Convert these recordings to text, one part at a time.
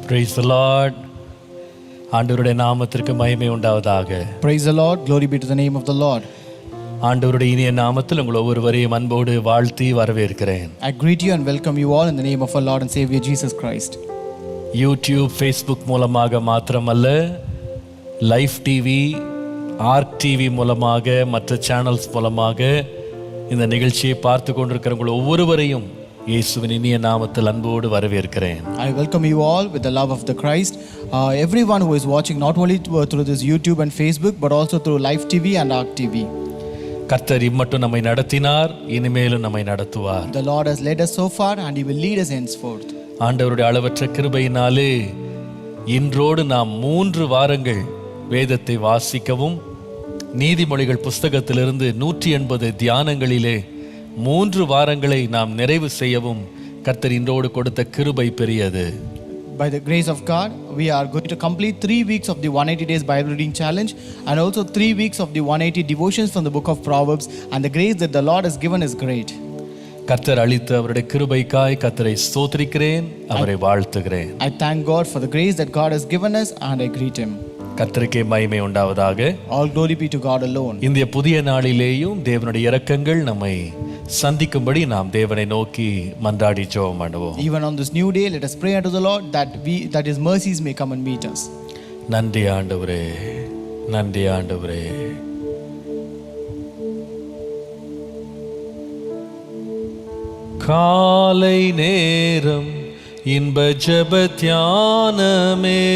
Praise the Lord. ஆண்டவருடைய நாமத்திற்கு மகிமை உண்டாவதாக. Praise the Lord. Glory be to the name of the Lord. ஆண்டவருடைய இனிய நாமத்தில் உங்கள் ஒவ்வொருவரையும் அன்போடு வாழ்த்தி வரவேற்கிறேன். I greet you and welcome you all in the name of our Lord and Savior Jesus Christ. YouTube, Facebook மூலமாக மாத்திரமல்ல, லைஃப் டிவி, ஆர்க் டிவி மூலமாக, மற்ற சேனல்ஸ் மூலமாக இந்த நிகழ்ச்சியை பார்த்து கொண்டிருக்கிற உங்கள் ஒவ்வொருவரையும் இயேசுவின் இனிய நாமத்தில் அன்போடு வரவேற்கிறேன். I welcome you all with the love of the Christ. Everyone who is watching not only through this YouTube and Facebook but also through Live TV and Arc TV. கர்த்தர் இம்மட்டும் நம்மை நடத்தினார், இனிமேலும் நம்மை நடத்துவார். The Lord has led us so far and He will lead us henceforth. ஆண்டவருடைய அளவற்ற கிருபையினாலே இன்றோடு நாம் 3 வாரங்கள் வேதத்தை வாசிக்கவும், நீதிமொழிகள் புஸ்தகத்திலிருந்து 180 தியானங்களிலே 3 வாரங்களை நாம் நிறைவு செய்யவும் கர்த்தர் இன்றோடு கொடுத்த கிருபை பெரியது. By the grace of God, we are going to complete 3 weeks of the 180 days Bible reading challenge and also 3 weeks of the 180 devotions from the book of Proverbs, and the grace that the Lord has given is great. கர்த்தர் அளித்த அவருடைய கிருபைக்காய் கர்த்தரை ஸ்தோத்திரிக்கிறேன், அவரை வாழ்த்துகிறேன். I thank God for the grace that God has given us and I greet Him. கர்த்தருக்கே மகிமை உண்டாவதாக. All glory be to God alone. இந்த புதிய நாளிலேயும் தேவனுடைய இரக்கங்கள் நம்மை சந்திக்கும்படி நாம் தேவனை நோக்கி மன்றாடி ஜெபம் பண்ணுவோம். Even on this new day, let us pray unto the Lord that His mercies may come and meet us. நன்றி ஆண்டவரே, நன்றி ஆண்டவரே. காலை நேரம் இன்ப ஜெப தியானமே,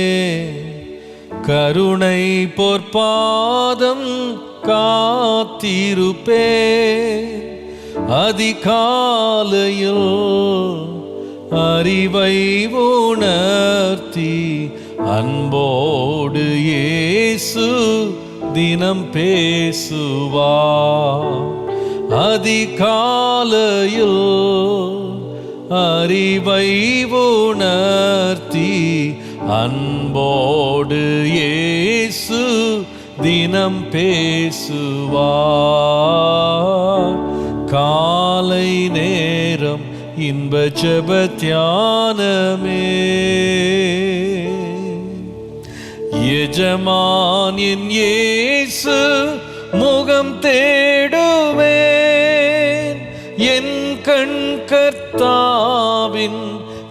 கருணை பொற்பாதம் காத்திருப்பே, அதிகாலையில் அறிவை உணர்த்தி அன்போடு இயேசு தினம் பேசுவார். அதிகாலையில் அறிவை உணர்த்தி அன்போடு இயேசு தினம் பேசுவார். காலை நேரம் இன்ப ஜெப தியானமே, எஜமான் என் இயேசு முகம் தேடுவேன், என் கண் கர்த்தாவின்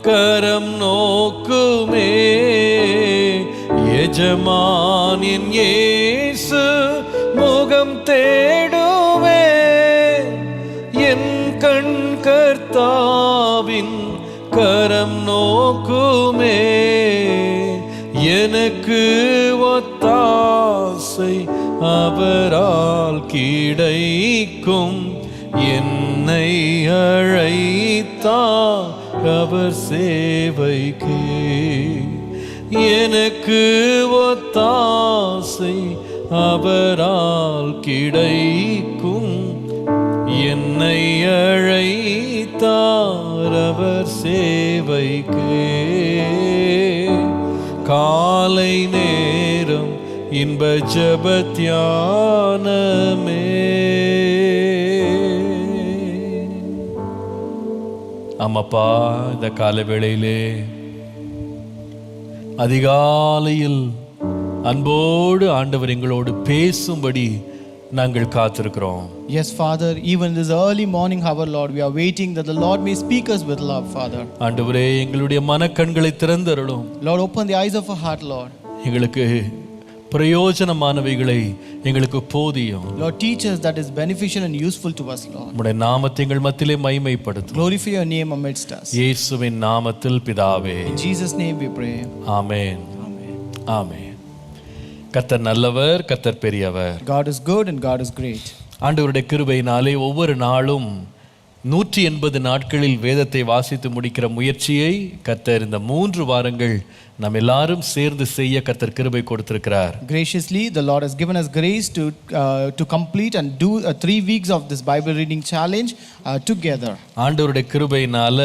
கரம் நோக்குமே. எஜமான் என் இயேசு முகம் தேடுவேன், என் கண் கர்த்தாவின் கரம் நோக்குமே. எனக்கு ஒத்தாசை அவரால் கிடைக்கும், என்னை அழைத்தார் அவர் சேவைக்கு. எனக்கு ஒத்தாசை அவரால் கிடைக்கும், என்னை அழைத்தார் அவர் சேவைக்கு. காலை நேரம் இன்ப ஜெப தியானமே. ஆமாப்பா, இந்த கால வேளையிலே அதிகாலையில் அன்போடு ஆண்டவர் எங்களோடு பேசும்படி நாங்கள் காத்திருக்கிறோம். Yes, Father, even this early morning hour, Lord, we are waiting that the Lord may speak us with love, Father. ஆண்டவரே, எங்களுடைய மனக்கண்களை திறந்தருளும். Lord, open the eyes of our heart, Lord. எங்களுக்கு பிரயோஜனமானவைகளை எங்களுக்கு போதியும். Lord, teach us that is beneficial and useful to us, Lord. உம்முடைய நாமத்தை எங்கள் மத்தியிலே மகிமைப்படுத்தும். Glorify your name amidst us. இயேசுவின் நாமத்தில் பிதாவே. In Jesus' name we pray. Amen. Amen. ஆமென். கர்த்தர் நல்லவர், கர்த்தர் பெரியவர். God is good and God is great. ஆண்டவருடைய கிருபையினாலே ஒவ்வொரு நாளும் 180 நாட்களில் வேதத்தை வாசித்து முடிக்கிற முயற்சியை கர்த்தர் இந்த 3 வாரங்கள் நாம் எல்லாரும் சேர்ந்து செய்ய கர்த்தர் கிருபை கொடுத்திருக்கிறார். Graciously, the Lord has given us grace to complete and do 3 weeks of this Bible reading challenge together. ஆண்டவருடைய கிருபையினால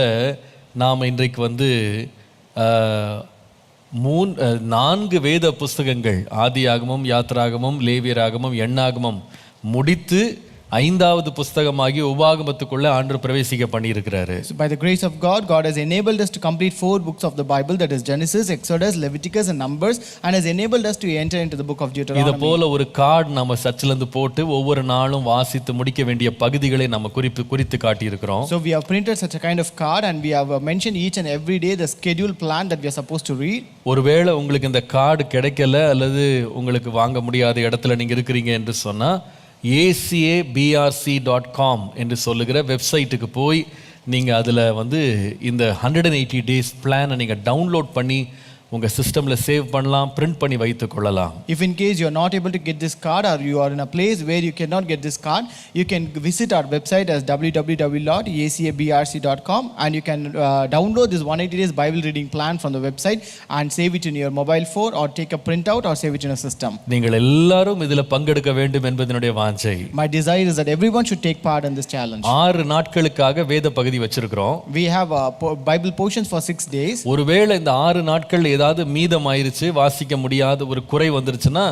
நாம் இன்றைக்கு வந்து 4 வேத புஸ்தகங்கள் ஆதியாகமம், யாத்ராகமம், லேவியராகமம், எண்ணாகமம் முடித்து 5வது புஸ்தகமாகி உபாகமத்துக்குள்ள ஆண்டவர் பிரவேசிக்க பண்ணியிருக்கிறாரு. So by the grace of God, God has enabled us to complete 4 books of the Bible, that is Genesis, Exodus, Leviticus and Numbers, and has enabled us to enter into the book of Deuteronomy. இத போல ஒரு card நம்ம சர்ச்சில் இருந்து போட்டு ஒவ்வொரு நாளும் வாசித்து முடிக்க வேண்டிய பகுதிகளை நம்ம குறித்து காட்டி இருக்கிறோம். So we have printed such a kind of card and we have mentioned each and every day the schedule plan that we are supposed to read. ஒருவேளை உங்களுக்கு இந்த கார்டு கிடைக்கல அல்லது உங்களுக்கு வாங்க முடியாத இடத்துல நீங்க இருக்கிறீங்க என்று சொன்னா acabrc.com என்று சொல்லுகிற வெப்சைட்டுக்கு போய் நீங்கள் அதில் வந்து இந்த 180 டேஸ் பிளானை நீங்கள் டவுன்லோட் பண்ணி உங்கள் சிஸ்டமில் சேவ் பண்ணலாம், பிரிண்ட் பண்ணி வைத்து கொள்ளலாம். If in case you are not able to get this card or you are in a place where you cannot get this card, you can visit our website as www.acabrc.com and you can download this 180 days Bible reading plan from the website and save it in your mobile phone or take a printout or save it in a system. நீங்கள் எல்லாரும் இதில் பங்கெடுக்க வேண்டும் என்பதனுடைய வாஞ்சை. My desire is that everyone should take part in this challenge. 6 நாட்களுக்காக வேத பகுதி வச்சிருக்கிறோம். We have Bible portions for 6 days. ஒருவேளை இந்த 6 நாட்கள் ஏதாவது மீதம் ஆயிருச்சு, வாசிக்க முடியாத ஒரு குறை வந்துருச்சுன்னா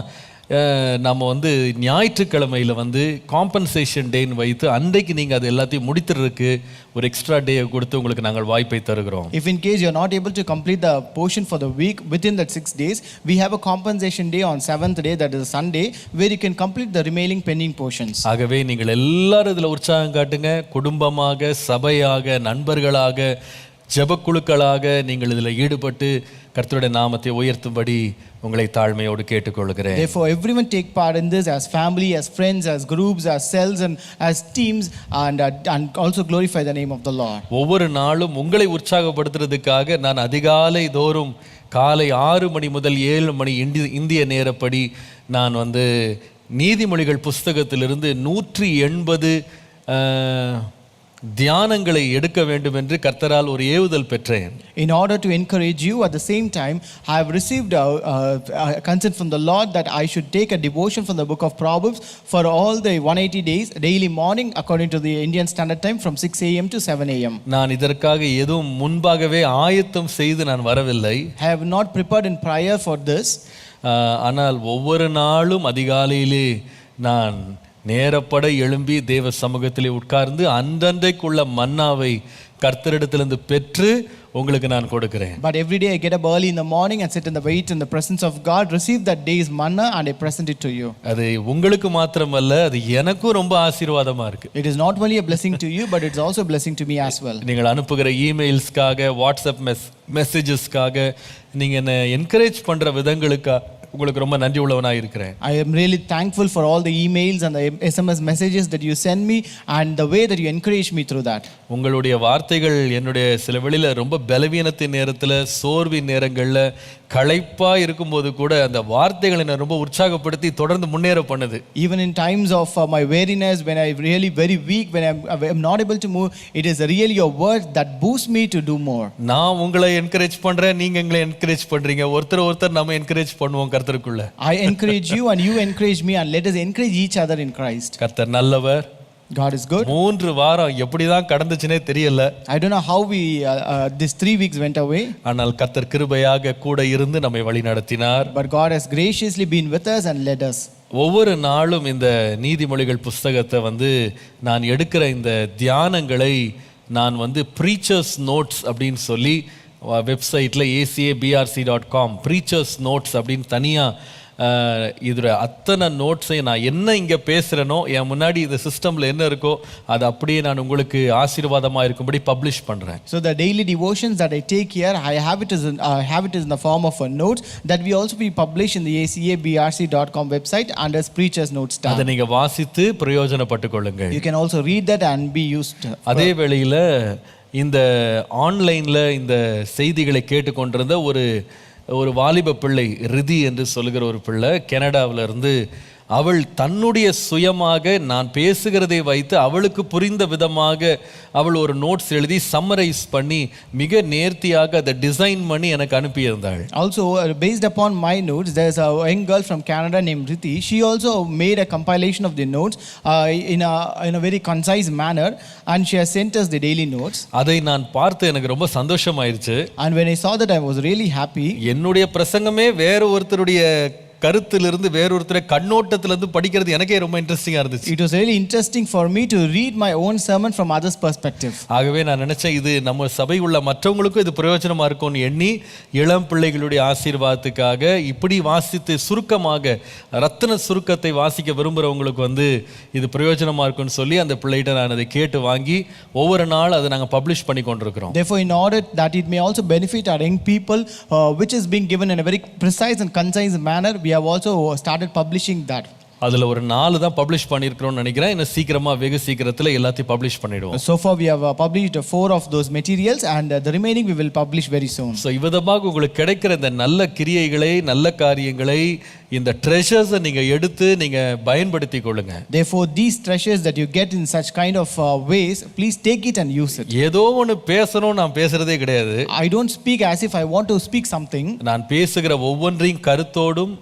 நம்ம வந்து ஞாயிற்றுக்கிழமையில் வந்து காம்பன்சேஷன் டேன்னு வைத்து அன்றைக்கு நீங்கள் அது எல்லாத்தையும் முடித்துறதுக்கு ஒரு எக்ஸ்ட்ரா டே கொடுத்து உங்களுக்கு நாங்கள் வாய்ப்பை தருகிறோம். If in case you are not able to complete the portion for the week within that 6 days, we have a compensation day on 7th day, that is Sunday, where you can complete the remaining pending portions. ஆகவே நீங்கள் எல்லாரும் இதில் உற்சாகம் காட்டுங்க. குடும்பமாக, சபையாக, நண்பர்களாக, ஜெபக்குழுக்களாக நீங்கள் இதில் ஈடுபட்டு கர்த்தருடைய நாமத்தை உயர்த்தும்படி உங்களை தாழ்மையோடு கேட்டுக்கொள்கிறேன். Therefore everyone take part in this as family, as friends, as groups, as cells and as teams and also glorify the name of the Lord. ஒவ்வொரு நாளும் உங்களை உற்சாகப்படுத்துறதுக்காக நான் அதிகாலை தோறும் காலை 6 மணி முதல் 7 மணி இந்திய நேரப்படி நான் வந்து நீதிமொழிகள் புஸ்தகத்திலிருந்து 180 தியானங்களை எடுக்க வேண்டும் என்று கர்த்தரால் ஒரு ஏவுதல் பெற்றேன். In order to encourage you, at the same time I have received a consent from the Lord that I should take a devotion from the book of Proverbs for all the 180 days daily morning according to the Indian Standard Time from 6 a.m. to 7 a.m. நான் இதற்காக எதுவும் முன்பாகவே ஆயத்தம் செய்து நான் வரவில்லை. I have not prepared in prayer for this. ஆனால் ஒவ்வொரு நாளும் அதிகாலையிலே நான் நேரப்பட எழும்பி தேவ சமூகத்திலே உட்கார்ந்து அன்றன்றைக்குள்ள மன்னாவை கர்த்தரிடத்திலிருந்து பெற்று உங்களுக்கு நான் கொடுக்கிறேன். But every day I get up early in the morning and sit in the wait in the presence of God, receive that day's manna and I present it to you. அது உங்களுக்கு மாத்திரமல்ல, அது எனக்கும் ரொம்ப ஆசீர்வாதமா இருக்கு. It is not only a blessing to you but it's also a blessing to me as well. நீங்கள் அனுப்புகிற இமெயில்ஸ்க்காக, வாட்ஸ்அப் மெசேஜஸ்க்காக, நீங்க என்ன என்கரேஜ் பண்ற விதங்களுக்காக உங்களுக்கு ரொம்ப நன்றி உள்ளவனாக இருக்கிறேன். I am really thankful for all the emails and the SMS messages that you send me and the way that you encourage me through that. உங்களுடைய வார்த்தைகள் என்னுடைய சில வெளியில ரொம்ப பலவீனத்தின் நேரத்தில், சோர்வின் நேரங்களில், களைப்பா இருக்கும்போது கூட அந்த வார்த்தைகள் என்னை ரொம்ப உற்சாகப்படுத்தி தொடர்ந்து முன்னேற பண்ணுது. Even in times of my weariness, when I really very weak, when I'm not able to move, it is really your word that boosts me to do more. நான் உங்களை என்கரேஜ் பண்றேன், நீங்க எங்களை என்கரேஜ் பண்றீங்க. ஒருத்தர் நம்ம என்கரேஜ் பண்ணுவோம் கர்த்தருக்குள்ள. I encourage you and you encourage me and let us encourage each other in Christ. கர்த்தர் நல்லவர். God is good. 3 வாரம் எப்படிதான் கடந்துச்சுனே தெரியல. I don't know how we these 3 weeks went away. ஆனால் கர்த்தர் கிருபையாக கூட இருந்து நம்மை வழி நடத்தினார். But God has graciously been with us and led us. ஒவ்வொரு நாளும் இந்த நீதிமொழிகள் புஸ்தகத்தை வந்து நான் எடுக்கிற இந்த தியானங்களை நான் வந்து ப்ரீச்சர்ஸ் நோட்ஸ் அப்படின்னு சொல்லி வெப்சைட்டில் acabrc.com ப்ரீச்சர்ஸ் நோட்ஸ் அப்படின்னு தனியாக இதில் அத்தனை நோட்ஸையும் நான் என்ன இங்கே பேசுகிறேனோ, என் முன்னாடி இந்த சிஸ்டமில் என்ன இருக்கோ அதை அப்படியே நான் உங்களுக்கு ஆசீர்வாதமாக இருக்கும்படி பப்ளிஷ் பண்ணுறேன். So the daily devotions that I take here, I have it in the form of a notes that we also be published in the acabrc.com website under preachers notes tab. அதை நீங்கள் வாசித்து பிரயோஜனப்பட்டு கொள்ளுங்கள். You can also read that and be used. அதே வேளையில் இந்த ஆன்லைனில் இந்த செய்திகளை கேட்டுக்கொண்டிருந்த ஒரு ஒரு வாலிப பிள்ளை ரிதி என்று சொல்லுகிற ஒரு பிள்ளை கனடாவில இருந்து அவள் தன்னுடைய சுயமாக நான் பேசுகிறதை வைத்து அவளுக்கு புரிந்த விதமாக அவள் ஒரு நோட்ஸ் எழுதி சம்மரைஸ் பண்ணி மிக நேர்த்தியாக அதை டிசைன் பண்ணி எனக்கு அனுப்பியிருந்தாள். Also, based upon my notes, there's a young girl from Canada named Riti. She also made a compilation of the notes in a very concise manner, and she has sent us the daily notes. அதை நான் பார்த்து எனக்கு ரொம்ப சந்தோஷமாயிருச்சு. And when I saw that, I was really happy. என்னுடைய பிரசங்கமே வேற ஒருத்தருடைய கருத்திலிருந்து வேறொருத்தரை கண்ணோட்டத்திலிருந்து படிக்கிறது எனக்கே ரொம்ப இன்ட்ரெஸ்டிங்கா இருந்துச்சு. It was really interesting for me to read my own sermon from others' perspective. ஆகவே நான் நினைச்சேன் இது நம்ம சபை உள்ள மற்றவங்களுக்கும் இது பிரயோஜனமா இருக்கும்னு எண்ணி இளம் பிள்ளைகளுடைய ஆசீர்வாதத்துக்காக இப்படி வாசித்து சுருக்கமாக ரத்தின சுருக்கத்தை வாசிக்க விரும்புகிறவங்களுக்கு இது பிரயோஜனமா இருக்கும்னு சொல்லி அந்த பிள்ளைகிட்ட நான் அதை கேட்டு வாங்கி ஒவ்வொரு நாள் அதை நாங்கள் பப்ளிஷ் பண்ணி கொண்டிருக்கிறோம். Therefore, in order that it may also benefit our young people, which is being given in a very precise and concise manner, we have also started publishing that. அதில் ஒரு 4 தான் பப்ளிஷ் பண்ணியிருக்கிறோம்னு நினைக்கிறேன். இன்னும் சீக்கிரமாக வெகு சீக்கிரத்தில் எல்லாத்தையும் பப்ளிஷ் பண்ணிடுவோம். So far we have published 4 of those materials, and the remaining we will publish very soon. So இவ்விதமாக உங்களுக்கு கிடைக்கிற இந்த நல்ல கிரியைகளை நல்ல காரியங்களை இந்த ட்ரெஷர்ஸை நீங்கள் எடுத்து நீங்கள் பயன்படுத்தி கொள்ளுங்க. Therefore, these treasures that you get in such kind of ways, please take it and use it. ஏதோ ஒன்று பேசணும் நான் பேசுறதே கிடையாது. I don't speak as if I want to speak something. நான் பேசுகிற ஒவ்வொன்றையும் கருத்தோடும்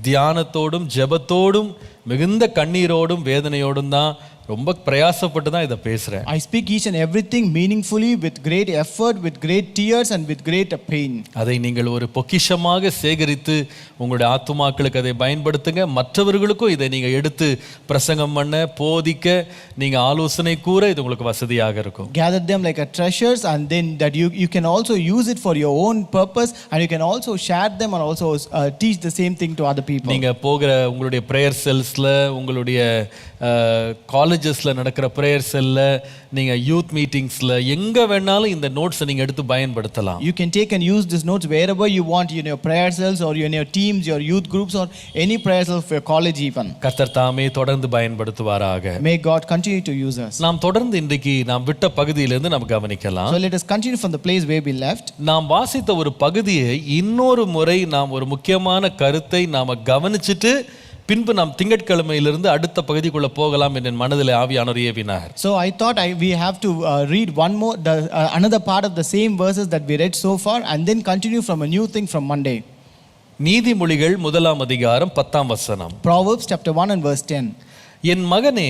தியானத்தோடும் ஜெபத்தோடும் மிகுந்த கண்ணீரோடும் வேதனையோடும் தான் ரொம்ப பிரயாசப்பட்டு தான் இதை பேசுறேன். I speak each and everything meaningfully, with great effort, with great tears, and with great pain. அதை நீங்கள் ஒரு பொக்கிஷமாக சேகரித்து உங்களுடைய ஆத்துமாக்களுக்கு அதை பயன்படுத்துங்க. மற்றவர்களுக்கும் இதை நீங்கள் எடுத்து பிரசங்கம் பண்ண போதிக்க நீங்கள் ஆலோசனை கூற இது உங்களுக்கு வசதியாக இருக்கும். Gather them like a treasures, and then that you can also use it for your own purpose, and you can also share them and also teach the same thing to other people. நீங்கள் போகிற உங்களுடைய prayer செல்ஸ்ல உங்களுடைய காலேஜஸ்ல நடக்கிற prayer செல்ல நீங்க youth மீட்டிங்ஸ்ல எங்க வேணாலும் இந்த நோட்ஸை நீங்க எடுத்து பயன்படுத்தலாம். You can take and use these notes wherever you want, in your prayer cells or in your teams, your youth groups, or any prayer cell for your college even. கர்த்தர் தாமே தொடர்ந்து பயன்படுத்துவாராக. May God continue to use us. நாம் தொடர்ந்து இன்றைக்கு நாம் விட்ட பகுதியிலிருந்து நாம் கவனிக்கலாம். So let us continue from the place where we left. நாம் வாசித்த ஒரு பகுதியை இன்னொரு முறை நாம் ஒரு முக்கியமான கருத்தை நாம கவனிச்சிட்டு பின்பு நாம் திங்கட்கிழமையிலிருந்து அடுத்த பகுதிக்குள்ள போகலாம் என்று மனதில் ஆவியானவர் ஏவினார். So I thought we have to read one more another part of the same verses that we read so far, and then continue from a new thing from Monday. நீதிமொழிகள் 1ஆம் அதிகாரம் 10ஆம் வசனம். Proverbs chapter 1 and verse 10. என் மகனே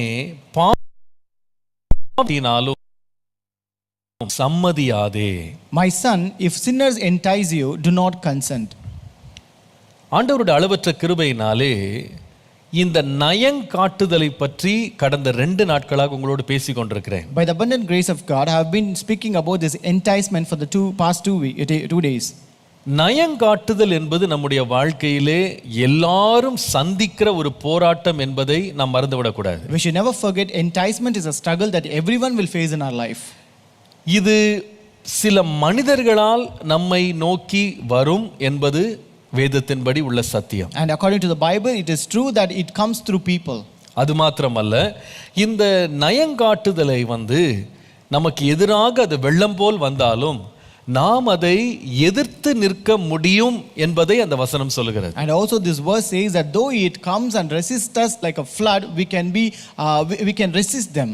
பாவத்தினாலும் சம்மதியாதே. My son, if sinners entice you, do not consent. ஆண்டவருடைய அளவற்ற கிருபையினாலே இந்த நயங்காட்டுதலை பற்றி கடந்த 2 நாட்களாக உங்களோடு பேசிக் கொண்டிருக்கிறேன். By the abundant grace of God, I have been speaking about this enticement for the past 2 days. நயங்காட்டுதல் என்பது நம்முடைய வாழ்க்கையிலே எல்லாரும் சந்திக்கிற ஒரு போராட்டம் என்பதை நாம் மறந்துவிடக்கூடாது. We should never forget enticement is a struggle that everyone will face in our life. இது சில மனிதர்களால் நம்மை நோக்கி வரும் என்பது வேதத்தின்படி உள்ள சத்தியம். And according to the Bible, it is true that it comes through people. அது மாத்திரமல்ல, இந்த நயங்காட்டுதலை நமக்கு எதிராக அது வெள்ளம் போல் வந்தாலும் நாம் அதை எதிர்த்து நிற்க முடியும் என்பதை அந்த வசனம் சொல்லுகிறது. And also this verse says that though it comes and resists us like a flood, we can resist them.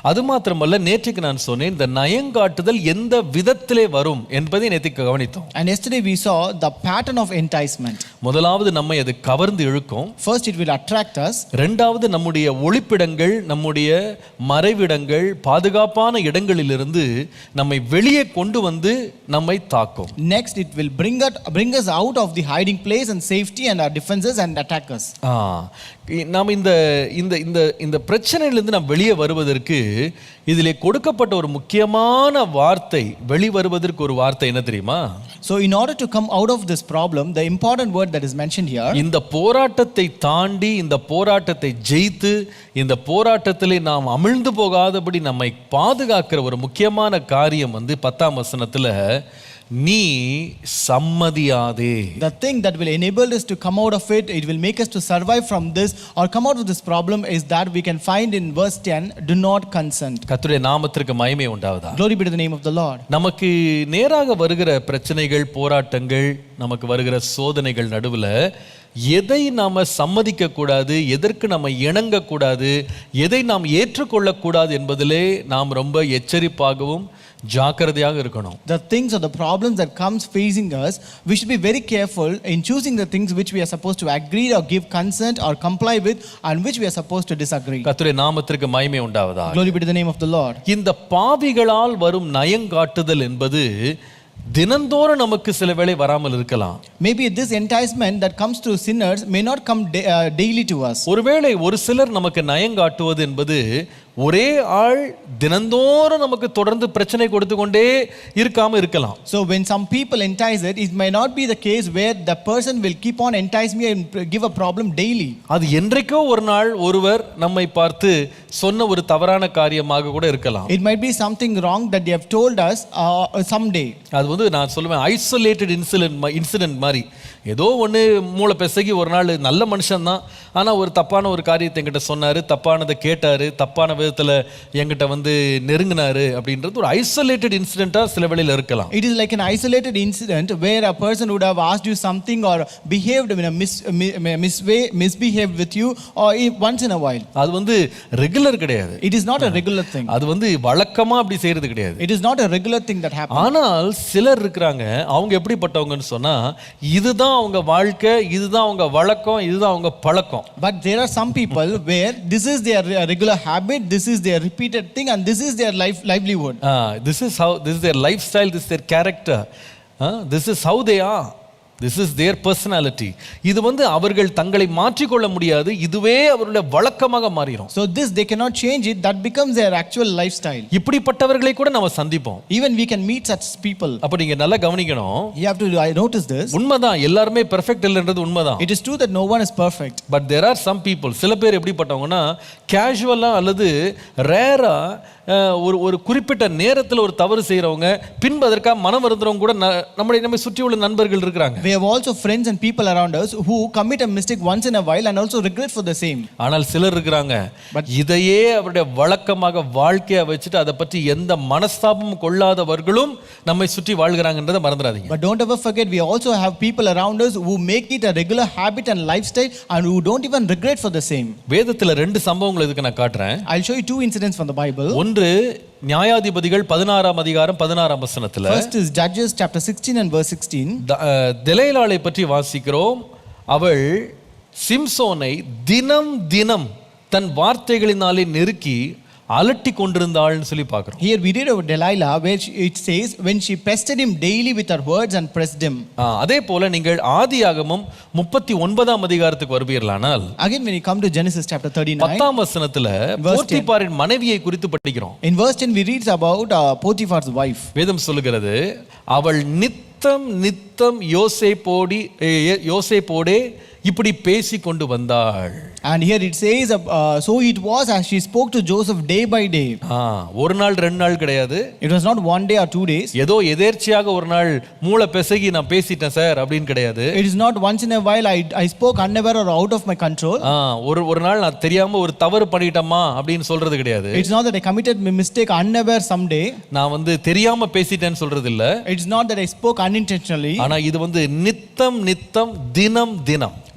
அது மாத்திரமல்ல, நேற்றுக்கு நான் சொன்னேன் இந்த நயங்காட்டுதல் எந்த விதத்திலே வரும் என்பதை நேற்றுக்கு கவனித்தோம். And yesterday we saw the pattern of enticement. முதலாவது நம்மை அது கவர்ந்து இழுக்கும். First it will attract us. இரண்டாவது நம்முடைய ஒளிப்பிடங்கள், நம்முடைய மறைவிடங்கள், பாதுகாப்பான இடங்களிலிருந்து நம்மை வெளியே கொண்டு நம்மை தாக்கும். Next it will bring us out of the hiding place and safety and our defenses and attack us. நாம் இந்த பிரச்சனையிலிருந்து நாம் வெளியே வருவதற்கு இதிலே கொடுக்கப்பட்ட ஒரு முக்கியமான வார்த்தை, வெளிவருவதற்கு ஒரு வார்த்தை என்ன தெரியுமா? So in order to come out of this problem, the important word that is mentioned here, இந்த போராட்டத்தை தாண்டி, இந்த போராட்டத்தை ஜெயித்து, இந்த போராட்டத்திலே நாம் அமிழ்ந்து போகாதபடி நம்மை பாதுகாக்கிற ஒரு முக்கியமான காரியம் 10ஆம் வசனத்துல நீ சம்மதியாதே. The thing that will enable us to come out of it will make us to survive from this, or come out of this problem is that we can find in verse 10, do not consent. கர்த்தருடைய நாமத்திற்கு மகிமை உண்டாவதாக. Glory be to the name of the Lord. நமக்கு நேராக வருகிற பிரச்சனைகள், போராட்டங்கள், நமக்கு வருகிற சோதனைகள் நடுவில் எதை நாம சம்மதிக்க கூடாது, எதற்கு நம்ம இணங்க கூடாது, எதை நாம் ஏற்றுக்கொள்ளக்கூடாது என்பதிலே நாம் ரொம்ப எச்சரிப்பாகவும் ஜாக்கிரதையாக இருக்கணும். The things or the problems that comes facing us, we should be very careful in choosing the things which we are supposed to agree or give consent or comply with, and which we are supposed to disagree. கர்த்தருடைய நாமத்திற்கு மகிமை உண்டாவதாக. Glory be to the name of the Lord. இந்த பாவிகளால் வரும் நயங்காட்டுதல் என்பது தினந்தோறும் நமக்கு சில வேளை வராமல் இருக்கலாம். Maybe this enticement that comes to sinners may not come daily to us. ஒருவேளை ஒரு சிலர் நமக்கு நயங்காட்டுவது என்பது ஒரே ஆள் தினந்தோறும் நமக்கு தொடர்ந்து பிரச்சனை கொடுத்து கொண்டே இருக்காம இருக்கலாம். So when some people entice it may not be the case where the person will keep on entice me and give a problem daily. அது என்றைக்கோ ஒரு நாள் ஒருவர் நம்மை பார்த்து சொன்ன ஒரு தவறான காரியமாக கூட இருக்கலாம். It might be something wrong that they have told us someday. அது வந்து நான் சொல்லுவேன் ஐசோலேட்டட் இன்சிடென்ட் மாதிரி. ஏதோ ஒன்று மூளை பெசகி ஒரு நாள் நல்ல மனுஷன் தான், ஆனால் ஒரு தப்பான ஒரு காரியத்தை என்கிட்ட சொன்னார், தப்பானதை கேட்டார், தப்பான விதத்தில் என்கிட்ட வந்து நெருங்கினாரு அப்படின்றது ஒரு ஐசோலேட்டட் இன்சிடென்ட்டாக சில வேளையில் இருக்கலாம். It is like an isolated incident where a person would have asked you something or behaved in a misbehaved with you or once in a while. அது வந்து ரெகுலர் கிடையாது. It is not a regular thing. அது வந்து வழக்கமாக அப்படி செய்கிறது கிடையாது. It is not a regular thing that happens. ஆனால் சிலர் இருக்கிறாங்க, அவங்க எப்படிப்பட்டவங்கன்னு சொன்னால் இதுதான் அவங்க வாழ்க்கை, இதுதான் அவங்க வழக்கம், இதுதான் அவங்க பழக்கம். But there are some people where this is their regular habit, this is their repeated thing, and this is their livelihood. This is their lifestyle, this is their character. This is how they are. This is their personality. இது வந்து அவர்கள் தங்களை மாற்றிக்கொள்ள முடியாது, இதுவே அவருடைய வழக்கமாக மாறிடும். So this they cannot change it, that becomes their actual lifestyle. இப்படிப்பட்டவர்களை கூட நம்ம சந்திப்போம். Even we can meet such people. அப்ப நீங்க நல்லா கவனிக்கணும். You have to notice this. உண்மைதான், எல்லாருமே பெர்ஃபெக்ட் இல்லைன்றது உண்மைதான். It is true that no one is perfect. But there are some people, சில பேர் எப்படிப்பட்டவங்கன்னா கேஷுவலா அல்லது ரேரா ஒரு குறிப்பிட்ட நேரத்தில் ஒரு தவறு செய்யறவங்க பின்பு அதற்காக மனம் வருந்துறவங்க கூட நம்மை சுற்றி உள்ள நண்பர்கள் இருக்கிறாங்க. We have also friends and people around us who commit a mistake once in a while and also regret for the same. ஆனால் சிலர் இருக்கிறாங்க, இதையே அவருடைய வழக்கமாக வாழ்க்கையை வச்சுட்டு அதை பற்றி எந்த மனஸ்தாபமும் கொள்ளாதவர்களும் நம்மை சுற்றி வாழ்கிறாங்கன்றதை மறந்துடாதீங்க. But don't ever forget, we also have people around us who make it a regular habit and lifestyle and who don't even regret for the same. வேதத்தில் 2 சம்பவங்கள் இதுக்கு நான் காட்டுறேன். I'll show you 2 incidents from the Bible. ஒன்று நியாயாதிபதிகள் 16ஆம் அதிகாரம் 16ஆம் வசனத்துல. First is Judges chapter 16 and verse 16. தெலைலாளை பற்றி வாசிக்கிறோம். அவள் சிம்சோனை தினம் தினம் தன் வார்த்தைகளினாலே நெருக்கி அலட்டி கொண்டிருந்தாள்னு சொல்லி பார்க்கிறோம். Here we read about Delilah where it says when she pestered him daily with her words and pressed him. அதே போல நீங்கள் ஆதியாகமம் 39ஆம் அதிகாரத்துக்கு வருவீர்களானால் again when you come to Genesis chapter 39 10ஆம் வசனத்துல போத்திபாரின் மனைவியை குறித்து படிக்கிறோம். In verse 10 we read about Potiphar's wife. வேதம் சொல்லுகிறது, அவள் நித்தம் யோசேப்போடே இப்படி பேசி கொண்டு வந்தாள். And here it says so it was as she spoke to Joseph day by day. ஒரு நாள் 2 நாள் கிடையாது. It was not 1 day or 2 days. ஏதோ எதேர்ச்சியாக ஒரு நாள் மூளை பெசகி நான் பேசிட்டேன் சார் அப்படின்னு கிடையாது. It is not once in a while I spoke unaware or out of my control. ஒரு நாள் நான் தெரியாம ஒரு தவறு பண்ணிட்டேமா அப்படின்னு சொல்றது கிடையாது. It's not that I committed a mistake unaware someday. நான் வந்து தெரியாம பேசிட்டேன்னு சொல்றது இல்ல. It's not that I spoke unintentionally. ஆனா இது வந்து நித்தம் தினம்.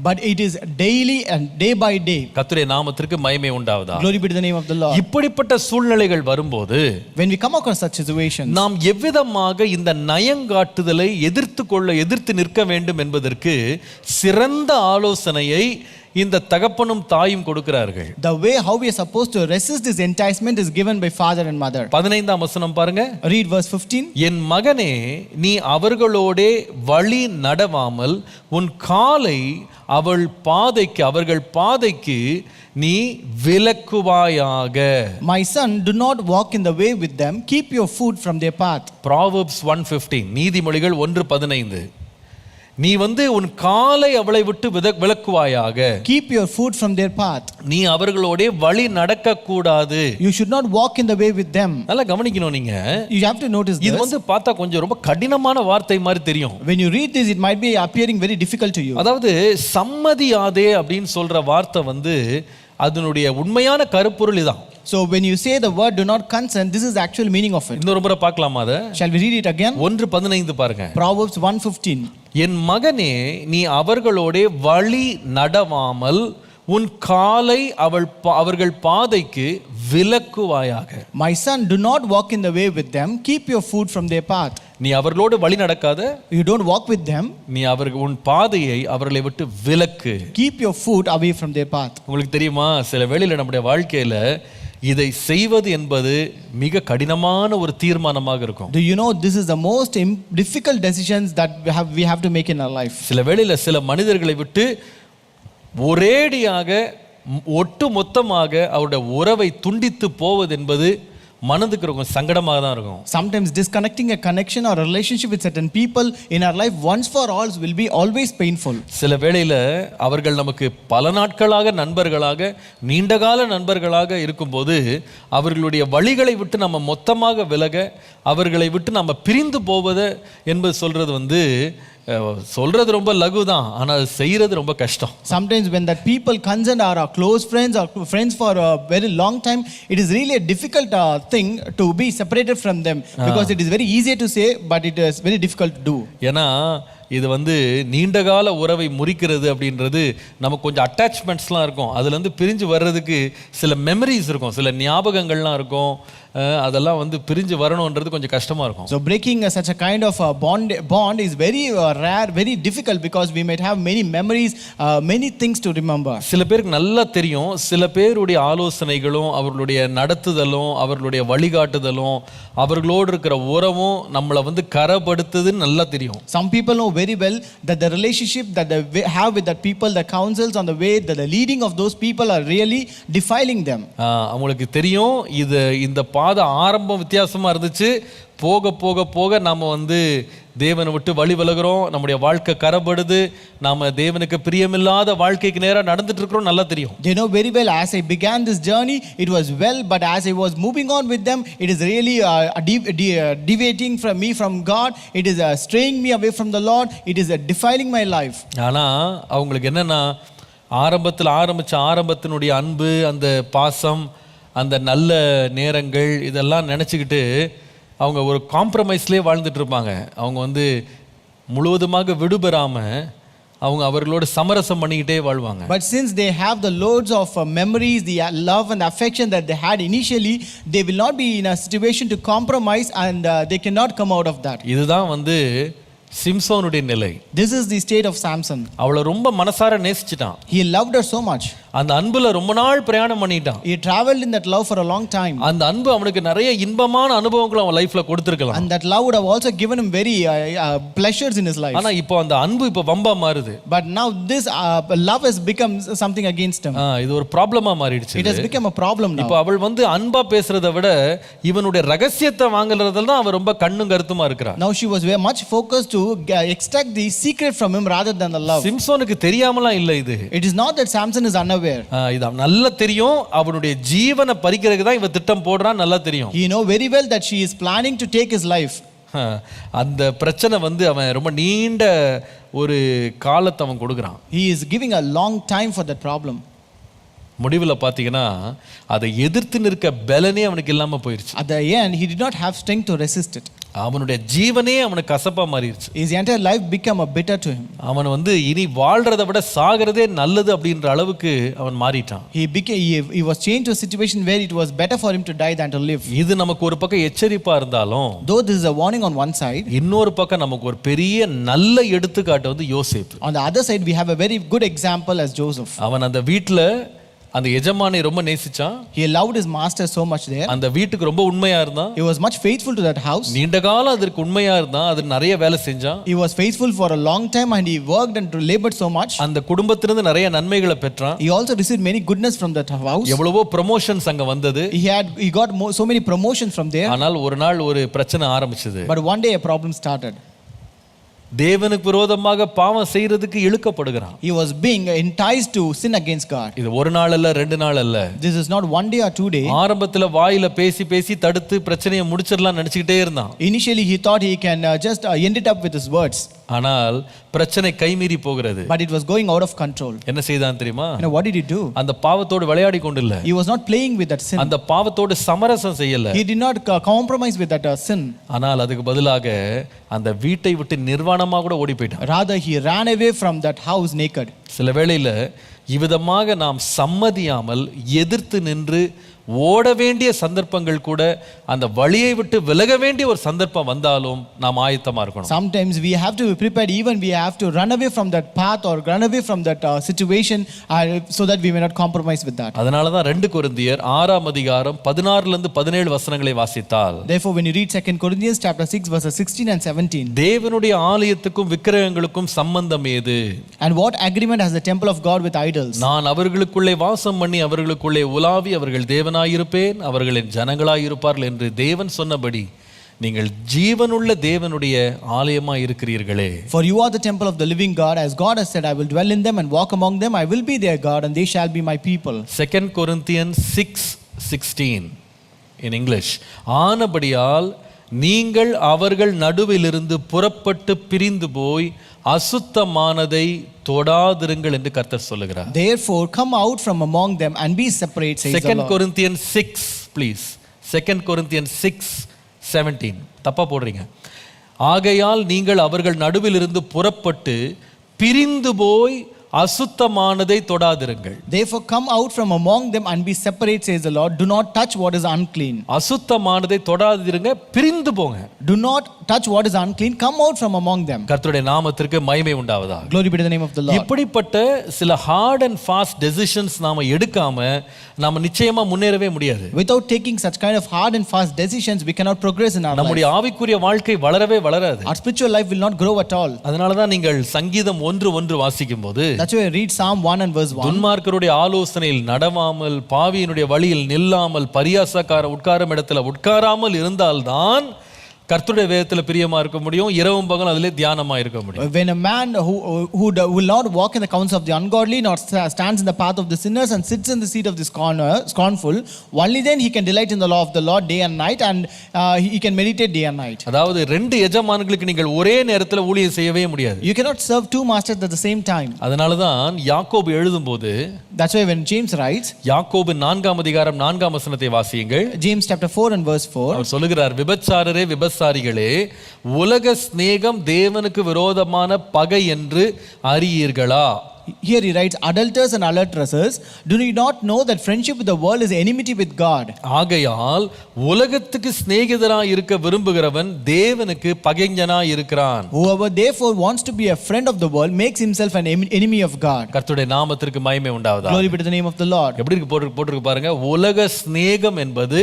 But it is daily and day by day. கர்த்தருடைய நாமத்திற்கு மகிமை உண்டாவதாக. Glory be to the name of the Lord. இப்படிப்பட்ட சூழ்நிலைகள் வரும்போது when we come across such situations, நாம் எவ்விதமாக இந்த நயங்காட்டுதலை எதிர்த்து நிற்க வேண்டும் என்பதற்கு சிறந்த ஆலோசனையை இந்த தகப்பனும் தாயும் கொடுக்கிறார்கள். The way how we are supposed to resist this enticement is given by father and mother. 15ஆம் வசனம் பாருங்க. Read verse 15. என் மகனே, நீ அவர்களோடே வழி நடவாமல் உன் காலை அவர்கள் பாதைக்கு நீ விலக்குவாயாக. My son, do not walk in the way with them, keep your foot from their path. Proverbs 1:15, நீதிமொழிகள் 1:15. நீ உன் காலை அவளை விட்டு விலக்குவாயாக. Keep your foot from their path. நீ அவர்களோட வழி நடக்க கூடாது. You should not walk in the way with them. நல்லா கவனிக்கணும் நீங்க. You have to notice this. இது பார்த்தா கொஞ்சம் ரொம்ப கடினமான வார்த்தை மாதிரி தெரியும். When you read this, it might be appearing very difficult to you. அதாவது சம்மதியாதே அப்படின்னு சொல்ற வார்த்தை அதனுடைய உண்மையான கருப்பொருள் இதான். So when you say the word do not consent, this is the actual meaning of it. இன்னொரு முறை பார்க்கலாமா அத? Shall we read it again? 1:15 பாருங்க. Proverbs 1:15. என் மகனே, நீ அவர்களோட வழி நடவாமல் உன் காலை அவர்கள் பாதைக்கு விலக்குவாயாக. My son, do not walk in the way with them. Keep your foot from their path. நீ அவர்களோடு வழி நடக்காத. You don't walk with them. நீ உன் பாதையை அவர்களை விட்டு விலக்கு. Keep your foot away from their path. உங்களுக்கு தெரியுமா, சில வேளையில நம்முடைய வாழ்க்கையில இதை செய்வது என்பது மிக கடினமான ஒரு தீர்மானமாக இருக்கும். Do you know this is the most difficult decisions that we have to make in our life? சில வேளையில சில மனிதர்களை விட்டு ஒரேடியாக ஒட்டு மொத்தமாக அவருடைய உறவை துண்டித்து போவது என்பது மனதுக்கு ரொம்ப சங்கடமாக தான் இருக்கும். Sometimes disconnecting a connection or a relationship with certain people in our life once for all will be always painful. சில வேளையில அவர்கள் நமக்கு பல நாட்களாக நண்பர்களாக நீண்டகால நண்பர்களாக இருக்கும்போது அவர்களுடைய வழிகளை விட்டு நம்ம மொத்தமாக விலக, அவர்களை விட்டு நம்ம பிரிந்து போவது என்பது சொல்றது ரொம்ப லகு தான், ஆனால் செய்யறது ரொம்ப கஷ்டம். Sometimes when that people concerned are our close friends or friends for a very long time, it is really a difficult thing to be separated from them, because it is very easy to say but it is very difficult to do. ஏன்னா இது நீண்டகால உறவை முறிக்கிறது அப்படின்றது நமக்கு கொஞ்சம் அட்டாச்மெண்ட்ஸ்லாம் இருக்கும். அதுலேருந்து பிரிஞ்சு வர்றதுக்கு சில மெமரிஸ் இருக்கும், சில ஞாபகங்கள்லாம் இருக்கும். அதெல்லாம் பிரிஞ்சு வரணும்ன்றது கொஞ்சம் கஷ்டமா இருக்கும். So breaking such a kind of bond is very rare, very difficult, because we might have many memories, many things to remember. சில பேருக்கு நல்லா தெரியும், சில பேருடைய ஆலோசனைகளும் அவர்களுடைய நடத்துதலும் அவர்களுடைய வழிகாட்டுதலும் அவர்களோடு இருக்கிற உறவும் நம்மளை கரப்படுத்துதுன்னு நல்லா தெரியும். Some people know very well that the relationship that they have with that people, the counsels on the way, that the leading of those people are really defiling them. அவங்களுக்கு தெரியும் இந்த பாதை ஆரம்பம் வித்தியாசமா இருந்துச்சு, போக போக போக நாம தேவனை விட்டு வழி விலகுறோம், நம்முடைய வாழ்க்கை கரப்படுது, நாம தேவனுக்கு பிரியமில்லாத வாழ்க்கைக்கு நேரா நடந்துட்டு இருக்கிறோம், நல்லா தெரியும். They know very well, as I began this journey it was well, but as I was moving on with them, it is really deviating from me from God, it is straying me away from the Lord, it is defiling my life. ஆனா அவங்களுக்கு என்னன்னா, ஆரம்பத்தினுடைய அன்பு, அந்த பாசம், அந்த நல்ல நேரங்கள் இதெல்லாம் நினச்சிக்கிட்டு அவங்க ஒரு காம்ப்ரமைஸ்லேயே வாழ்ந்துட்டு இருப்பாங்க. அவங்க முழுவதுமாக விடுபெறாமல் அவர்களோட சமரசம் பண்ணிக்கிட்டே வாழ்வாங்க. But since they have the loads of memories, the love and affection that they had initially, they will not be in a situation to compromise, and they cannot come out of that. இதுதான் சிம்சோனுடைய நிலை. This is the state of Samson. அவளை ரொம்ப மனசார நேசிச்சிட்டான். He loved her so much. அந்த அன்புல ரொம்ப நாள் பிரயாணம் பண்ணிட்டான். He traveled in that love for a long time. அந்த அன்பு அவனுக்கு நிறைய இன்பமான அனுபவங்களை அவன் லைஃப்ல கொடுத்திருக்கலாம். And that love would have also given him very pleasures in his life. ஆனா இப்போ அந்த அன்பு வம்பா மாறுது. But now this love has become something against him. இது ஒரு ப்ராப்ளமா மாறிடுச்சு. It has become a problem now. இப்போ அவள் அன்பா பேசுறதை விட இவனுடைய ரகசியத்தை வாங்குறதுல தான் அவ ரொம்ப கண்ணும் கருத்துமா இருக்கறா. Now she was very much focused to extract the secret from him rather than the love. சிம்சோனுக்கு தெரியாமலாம் இல்ல இது. It is not that Samson is unaware. இது நல்லா தெரியும், அவனுடைய ஜீவனை பறிக்கிறதுக்கு தான் இவ திட்டம் போடுறான், நல்லா தெரியும். He know very well that she is planning to take his life. அந்த பிரச்சனை அவன் ரொம்ப நீண்ட ஒரு காலத்தை அவன் கொடுக்குறான். He is giving a long time for that problem. முடிவில் பார்த்தீங்கன்னா அதை எதிர்த்து நிற்க பலனே அவனுக்கு இல்லாம போயிருச்சு. At the end he did not have strength to resist it. அவனுடைய ஜீவனே அவனுக்கு கசப்பா மாறிடுச்சு. His entire life became a bitter to him. அவன் இனி வாழ்றதை விட சாகிறதே நல்லது அப்படின்ற அளவுக்கு அவன் மாறிட்டான். He was changed to a situation where it was better for him to die than to live. இது நமக்கு ஒரு பக்கம் எச்சரிப்பா இருந்தாலும், though this is a warning on one side, இன்னொரு பக்கம் நமக்கு ஒரு பெரிய நல்ல எடுத்துக்காட்டு யோசேப்பு. On the other side we have a very good example as Joseph. அவன் அந்த வீட்ல அந்த எஜமானை ரொம்ப நேசிச்சான். He loved his master so much there. அந்த வீட்டுக்கு ரொம்ப உண்மையா இருந்தான். He was much faithful to that house. நீண்ட காலம் அதற்கு உண்மையா இருந்தான். அது நிறைய வேலை செஞ்சான். He was faithful for a long time and he worked and labored so much. அந்த குடும்பத்திலிருந்து நிறைய நன்மைகளை பெற்றான். He also received many goodness from that house. எவ்வளவோ ப்ரமோஷன்ஸ் அங்க வந்தது. He got so many promotions from there. ஆனால் ஒரு நாள் ஒரு பிரச்சனை ஆரம்பிச்சது. But one day a problem started. தேவனுக்கு விரோதமாக பாவம் செய்யறதுக்கு இழுக்கப்படுகிறான். He was being enticed to sin against God. இது ஒரு நாள் அல்ல, 2 நாள் அல்ல. This is not 1 day or 2 days. ஆரம்பத்துல வாயில பேசி பேசி தடுத்து பிரச்சனையை முடிச்சிடலாம் நினைச்சுக்கிட்டே இருந்தான். Initially he thought he can just end it up with his words. ஆனால் பிரச்சனை கைமீறி போகிறது. But it was going out of control. என்ன செய்தான் தெரியுமா? What did he do? அந்த பாவத்தோடு விளையாடி கொண்டில்ல. He was not playing with that sin. அந்த பாவத்தோடு சமரசம் செய்யல. He did not compromise with that sin. ஆனால் அதுக்கு பதிலாக அந்த வீட்டை விட்டு நிர்வாணமா கூட ஓடி போயிட்டான். Rather he ran away from that house naked. சில வேளையில இவ்விதமாக நாம் சம்மதியாமல் எதிர்த்து நின்று ஓட வேண்டிய சந்தர்ப்பங்கள் கூட அந்த வழியை விட்டு விலக வேண்டிய ஒரு சந்தர்ப்பம் வந்தாலும் நாம் ஆயத்தமா இருக்கணும். Sometimes we have to be prepared, even we have to run away from that path or run away from that situation so that we may not compromise with that. அதனால தான் 2 கொரிந்தியர் 6ஆம் அதிகாரம் 16 லிருந்து 17 வசனங்களை வாசித்தால், Therefore when you read 2 Corinthians chapter 6 verses 16 and 17, தேவனுடைய ஆலயத்துக்கும் விக்கிரகங்களுக்கும் சம்பந்தம் ஏது? and what agreement has the temple of God with idols? நான் அவர்களுக்குள்ளே வாசம் பண்ணி அவர்களுக்குள்ளே உலாவி அவர்கள் தேவனாயிருப்பேன், அவர்களின் ஜனங்களாயிருப்பார்கள் என்று தேவன் சொன்னபடி நீங்கள் ஜீவனுள்ள தேவனுடைய ஆலயமாய் இருக்கிறீர்களே. For you are the temple of the living God, as God has said, I will dwell in them and walk among them, I will be their God and they shall be my people. 2 Corinthians 6:16 in English. ஆனபடியால் நீங்கள் அவர்கள் நடுவிலிருந்து புறப்பட்டு பிரிந்து போய் அசுத்தமானதை தொடாதிருங்கள் என்று கர்த்தர் சொல்லுகிறார். Therefore come out from among them and be separate, says the 2 Lord. Corinthians 6 please. 2 Corinthians 6:17 தப்பா போடுறீங்க. ஆகையால் நீங்கள் அவர்கள் நடுவிலிருந்து புறப்பட்டு பிரிந்து போய் அசுத்தமானதை தொடாதிருங்கள். Therefore come out from among them and be separate, says the Lord. Do not touch what is unclean. அசுத்தமானதை தொடாதிருங்க, பிரிந்து போங்க. Do not touch what is unclean. Come out from among them. கர்த்தருடைய நாமத்திற்கு மகிமை உண்டாவதாக. Glory be to the name of the Lord. இப்படிப்பட்ட சில heart and fast decisions நாம எடுக்காம நாம நிச்சயமா முன்னேறவே முடியாது. Without taking such kind of hard and fast decisions, we cannot progress in our life. நம்முடைய ஆவிக்குரிய வாழ்க்கை வளரவே வளராது. Our spiritual life will not grow at all. அதனால தான் நீங்கள் சங்கீதம் 1:1 வாசிக்கும்போது, That's why I read Psalm 1 and verse 1. துன்மார்க்கருடைய ஆலோசனையில் நடவாமல், பாவியினுடைய வழியில் நில்லாமல், பரியாசக்கார உட்காரும் இடத்துல உட்காராமல் இருந்தால்தான் கர்த்தருடைய வேதத்துல பிரியமா இருக்க முடியும், இரவும் பகலும் அதிலே தியானமா இருக்க முடியும். When a man who will not walk in the counsel of the ungodly, nor stands in the path of the sinners, and sits in the seat of the scornful, only then he can delight in the law of the Lord day and night, and he can meditate day and night. அதாவது 2 எஜமான்களுக்கு நீங்கள் ஒரே நேரத்துல ஊழியம் செய்யவே முடியாது. You cannot serve 2 masters at the same time. அதனால தான் யாக்கோபு எழுதும்போது, That's why when James writes, யாக்கோபு 4ஆம் அதிகாரம் 4ஆம் வசனத்தை வாசியுங்கள். James chapter 4 and verse 4, அவர் சொல்லுகிறார், விபச்சாரரே விபச்சாரிகளே, உலக சிநேகம் தேவனுக்கு விரோதமான பகை என்று அறியீர்களா? Here he writes, adulterers and adulteresses, do you not know that friendship with the world is enmity with God? ஆகையால் உலகத்துக்கு சிநேகிதராய் இருக்க விரும்புகிறவன் தேவனுக்கு பகைஞனாய் இருக்கிறான். Whoever therefore wants to be a friend of the world makes himself an enemy of God. கர்த்தருடைய நாமத்திற்கு மகிமை உண்டாவதாக. Glory be to the name of the Lord. எப்படி போட்டிருக்கு பாருங்க, உலக சிநேகம் என்பது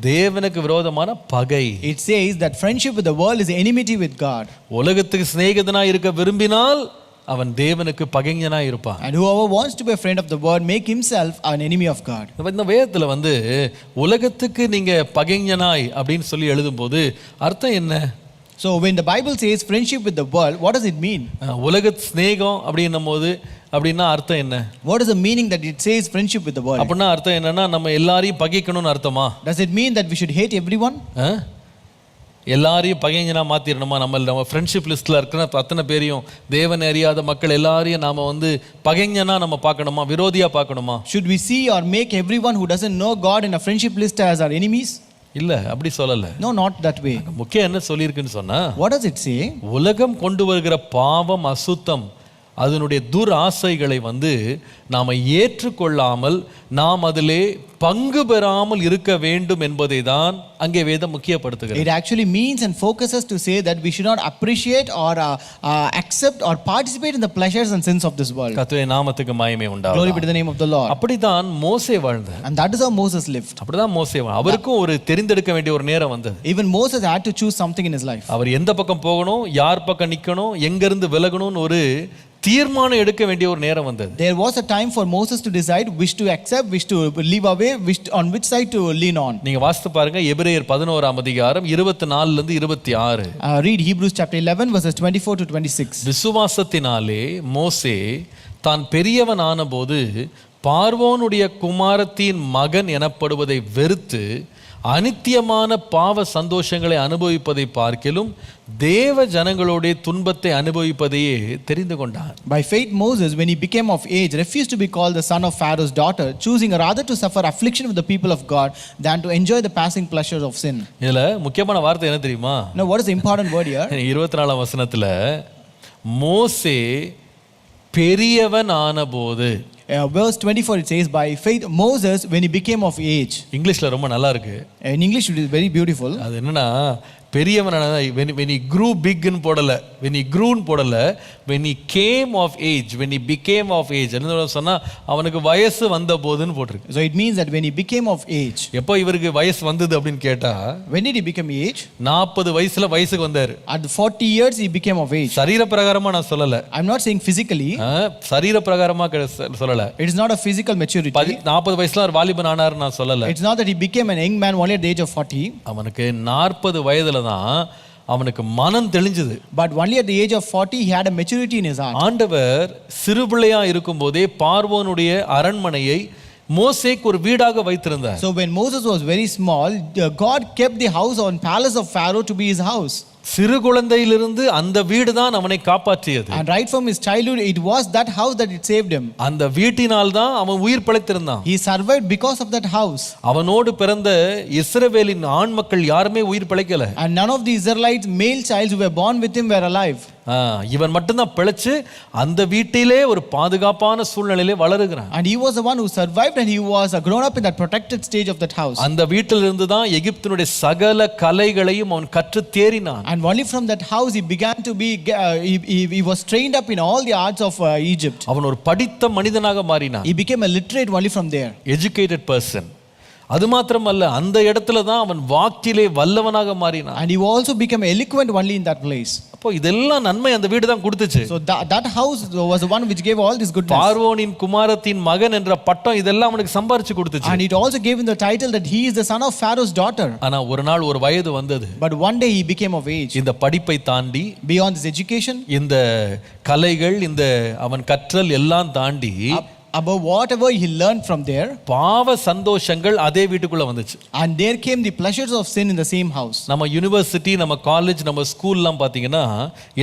தேவனுக்கு விரோதமான பகை. It says that friendship with the world is enmity with God. உலகத்துக்கு சிநேகிதனாய் இருக்க விரும்பினால் அவன் தேவனுக்கு பகைஞனாய் இருப்பான். And whoever wants to be a friend of the world make himself an enemy of God. இந்த வேதத்துல உலகத்துக்கு நீங்க பகைஞனாய் அப்படின்னு சொல்லி எழுதும்போது அர்த்தம் என்ன? So when the Bible says friendship with the world, what does it mean? உலக சிநேகம் அப்படின்னும்போது அப்படின்னா அர்த்தம் என்ன? What is the meaning that it says friendship with the world? அப்படின்னா அர்த்தம் என்னன்னா நம்ம எல்லாரையும் பகைக்கணும்னு அர்த்தமா? Does it mean that we should hate everyone? எல்லாரையும் பகைஞனா மாத்திரணுமா? நம்ம ஃப்ரெண்ட்ஷிப் லிஸ்ட்ல இருக்கிற அத்தனை பேரையும் தேவன் அறியாத மக்கள் எல்லாரையும் நாம பகைஞனா நம்ம பார்க்கணுமா, விரோதியா பார்க்கணுமா? Should we see or make everyone who doesn't know God in a friendship list as our enemies? இல்ல, அப்படி சொல்லல. No, not that way. முக்கியம் என்ன சொல்லியிருக்குன்னு சொன்னா, What does it say? உலகம் கொண்டு வருகிற பாவம், அசுத்தம், அதனுடைய துராசைகளை நாம ஏற்றுக்கொள்ளாமல் நாம் அதிலே பங்கு பெறாமல் இருக்க வேண்டும் என்பதை தான் அங்கே வேதம் முக்கியப்படுத்துகிறது. It actually means and focuses to say that we should not appreciate or accept or participate in the pleasures and sins of this world. கர்த்தருடைய நாமத்துக்கு மகிமை உண்டாவதாக. Glory be to the name of the Lord. அப்படிதான் மோசே வாழ்ந்தார். And that is how Moses lived. அப்படிதான் மோசே அவருக்கும் ஒரு தெரிந்தெடுக்க வேண்டிய ஒரு நேரம் வந்தது. Even Moses had to choose something in his life. அவர் எந்த பக்கம் போகணும், யார் பக்கம் நிக்கணும், எங்க இருந்து விலகணும்னு ஒரு தீர்மானம் எடுக்க வேண்டிய ஒரு நேரம் வந்தது. There was a time for Moses to decide which to accept, which to leave away, on which side to lean on. நீங்க வாசித்து பாருங்க எபிரேயர் 11ஆம் அதிகாரம் 24 லிருந்து 26. Read Hebrews chapter 11 verses 24 to 26. விசுவாசத்தினாலே மோசே தான் பெரியவன் ஆனபோது பார்வோனுடைய குமாரத்தின் மகன் எனப்படுவதை வெறுத்து அனித்தியமான பாவ சந்தோஷங்களை அனுபவிப்பதை பார்க்கிலும் தேவ ஜனங்களோட துன்பத்தை அனுபவிப்பதையே தெரிந்து கொண்டான். By faith Moses, when he became of age, refused to be called the son of Pharaoh's daughter, choosing rather to suffer affliction with the people of God than to enjoy the passing pleasures of sin. இதுல முக்கியமான வார்த்தை என்ன தெரியுமா? Now what is the important word here? 24ஆம் வசனத்துல மோசே பெரியவன் ஆனபோது, verse 24 it says, by faith Moses when he became of age. இங்கிலீஷ்ல ரொம்ப நல்லா இருக்கு. In English it is very beautiful. அது என்னன்னா பெரியவன் when he grew big ன்னு போடல, when he grew ன்னு போடல, when he came of age, when he became of age என்ன சொன்னா அவனுக்கு வயசு வந்த போதுன்னு போட்டிருக்கு. So it means that when he became of age. எப்போ இவருக்கு வயசு வந்தது அப்படின்னு கேட்டா, when did he become age? 40 வயசுல வயசுக்கு வந்தாரு. At 40 years he became of age. சரீர பிரகாரமா நான் சொல்லல. I'm not saying physically. சரீர பிரகாரமா சொல்லல. It is not a physical maturity. 40 வயசுல ஒரு வாலிபன் ஆனார் நான் சொல்லல. It's not that he became an young man only at the age of 40. அவனுக்கு 40 வயதுல தான் அவனுக்கு மனம் தெளிஞ்சது. But only at the age of 40 he had a maturity in his heart. ஆண்டவர் சிறுபிள்ளையா இருக்கும்போதே பார்வோனுடைய அரண்மனையை மோசேக்கு ஒரு வீடாக வைத்திருந்தார். So when Moses was very small, God kept the house on palace of Pharaoh to be his house. சிறு குழந்தையிலிருந்து அந்த வீடு தான் அவனை காப்பாற்றியது. And right from his childhood it was that house that it saved him. அந்த வீட்டினால் தான் அவன் உயிர் பிழைத்திருந்தான். He survived because of that house. அவனோடு பிறந்த இஸ்ரவேலின் ஆண் மக்கள் யாருமே உயிர் பிழைக்கல. And none of the Israelites male childs who were born with him were alive. இவன் மட்டும்தான் பிழைச்சு அந்த வீட்டிலே ஒரு பாதுகாப்பான சூழ்நிலையிலே வளருகிறான். And he was the one who survived and he was grown up in that protected stage of that house. அந்த வீட்டிலிருந்து தான் எகிப்தினுடைய சகல கலைகளையும் அவன் கற்று தேறினான். And only from that house he began to be he was trained up in all the arts of Egypt. அவன் ஒரு படித்த மனிதனாக மாறினான். He became a literate only from there. Educated person. அது மாத்திரமல்ல அந்த இடத்துல தான் அவன் வாக்கிலே வல்லவனாக மாறினான். And he also became eloquent only in that place. அப்போ இதெல்லாம் நன்மை அந்த வீடு தான் கொடுத்துச்சு. So that house was the one which gave all this goodness. பார்வோனின் குமாரத்தின் மகன் என்ற பட்டம் இதெல்லாம் அவனுக்கு சம்பாரிச்சு கொடுத்துச்சு. And it also gave him the title that he is the son of Pharaoh's daughter. ஆனா ஒரு நாள் ஒரு வயது வந்தது. But one day he became of age. இந்த படிப்பை தாண்டி, beyond his education, இந்த கலைகள், இந்த அவன் கற்றல் எல்லாம் தாண்டி, above whatever he learned from there, பாவ சந்தோஷங்கள் அதே வீட்டுக்குள்ள வந்துச்சு. and there came the pleasures of sin in the same house. நம்ம யூனிவர்சிட்டி, நம்ம காலேஜ், நம்ம ஸ்கூல்லாம் பாத்தீங்கன்னா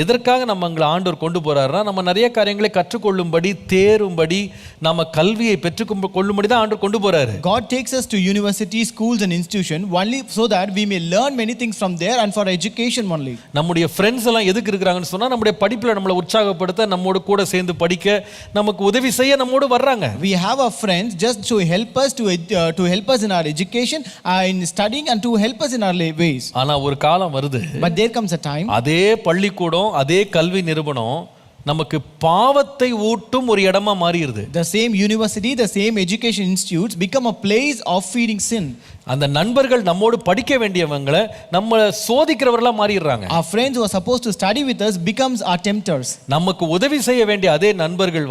எதற்காக நம்மங்களை ஆண்டவர் கொண்டு போறாருன்னா நம்ம நிறைய காரியங்களை கற்றுக்கொள்ளும்படி, தேரும்படி, நம்ம கல்வியை பெற்றுக்கொள்ளும்படி தான் ஆண்டவர் கொண்டு போறாரு. God takes us to university, schools and institution only so that we may learn many things from there and for education only. நம்முடைய ஃப்ரெண்ட்ஸ் எல்லாம் எதுக்கு இருக்கிறாங்கன்னு சொன்னா நம்முடைய படிப்புல நம்மளை உற்சாகப்படுத்த, நம்மோடு கூட சேர்ந்து படிக்க, நமக்கு உதவி செய்ய நம்மோடு வர்றாங்க. We have our friends just to help us to help us in our education, in studying and to help us in our ways. ஆனா ஒரு காலம் வருது. But there comes a time. அதே பள்ளிக்கூடம், அதே கல்வி நிறுவனம் நமக்கு பாவத்தை ஊட்டும் ஒரு இடமா மாறிடுது. The same university, the same education institutes become a place of feeding sin. அந்த நண்பர்கள் நம்மோடு படிக்க வேண்டியவங்களை நம்மள சோதிக்கிறவர்களா மாறிடுறாங்க. Our friends who are supposed to study with us becomes our tempters. நமக்கு உதவி செய்ய வேண்டிய அதே நண்பர்கள்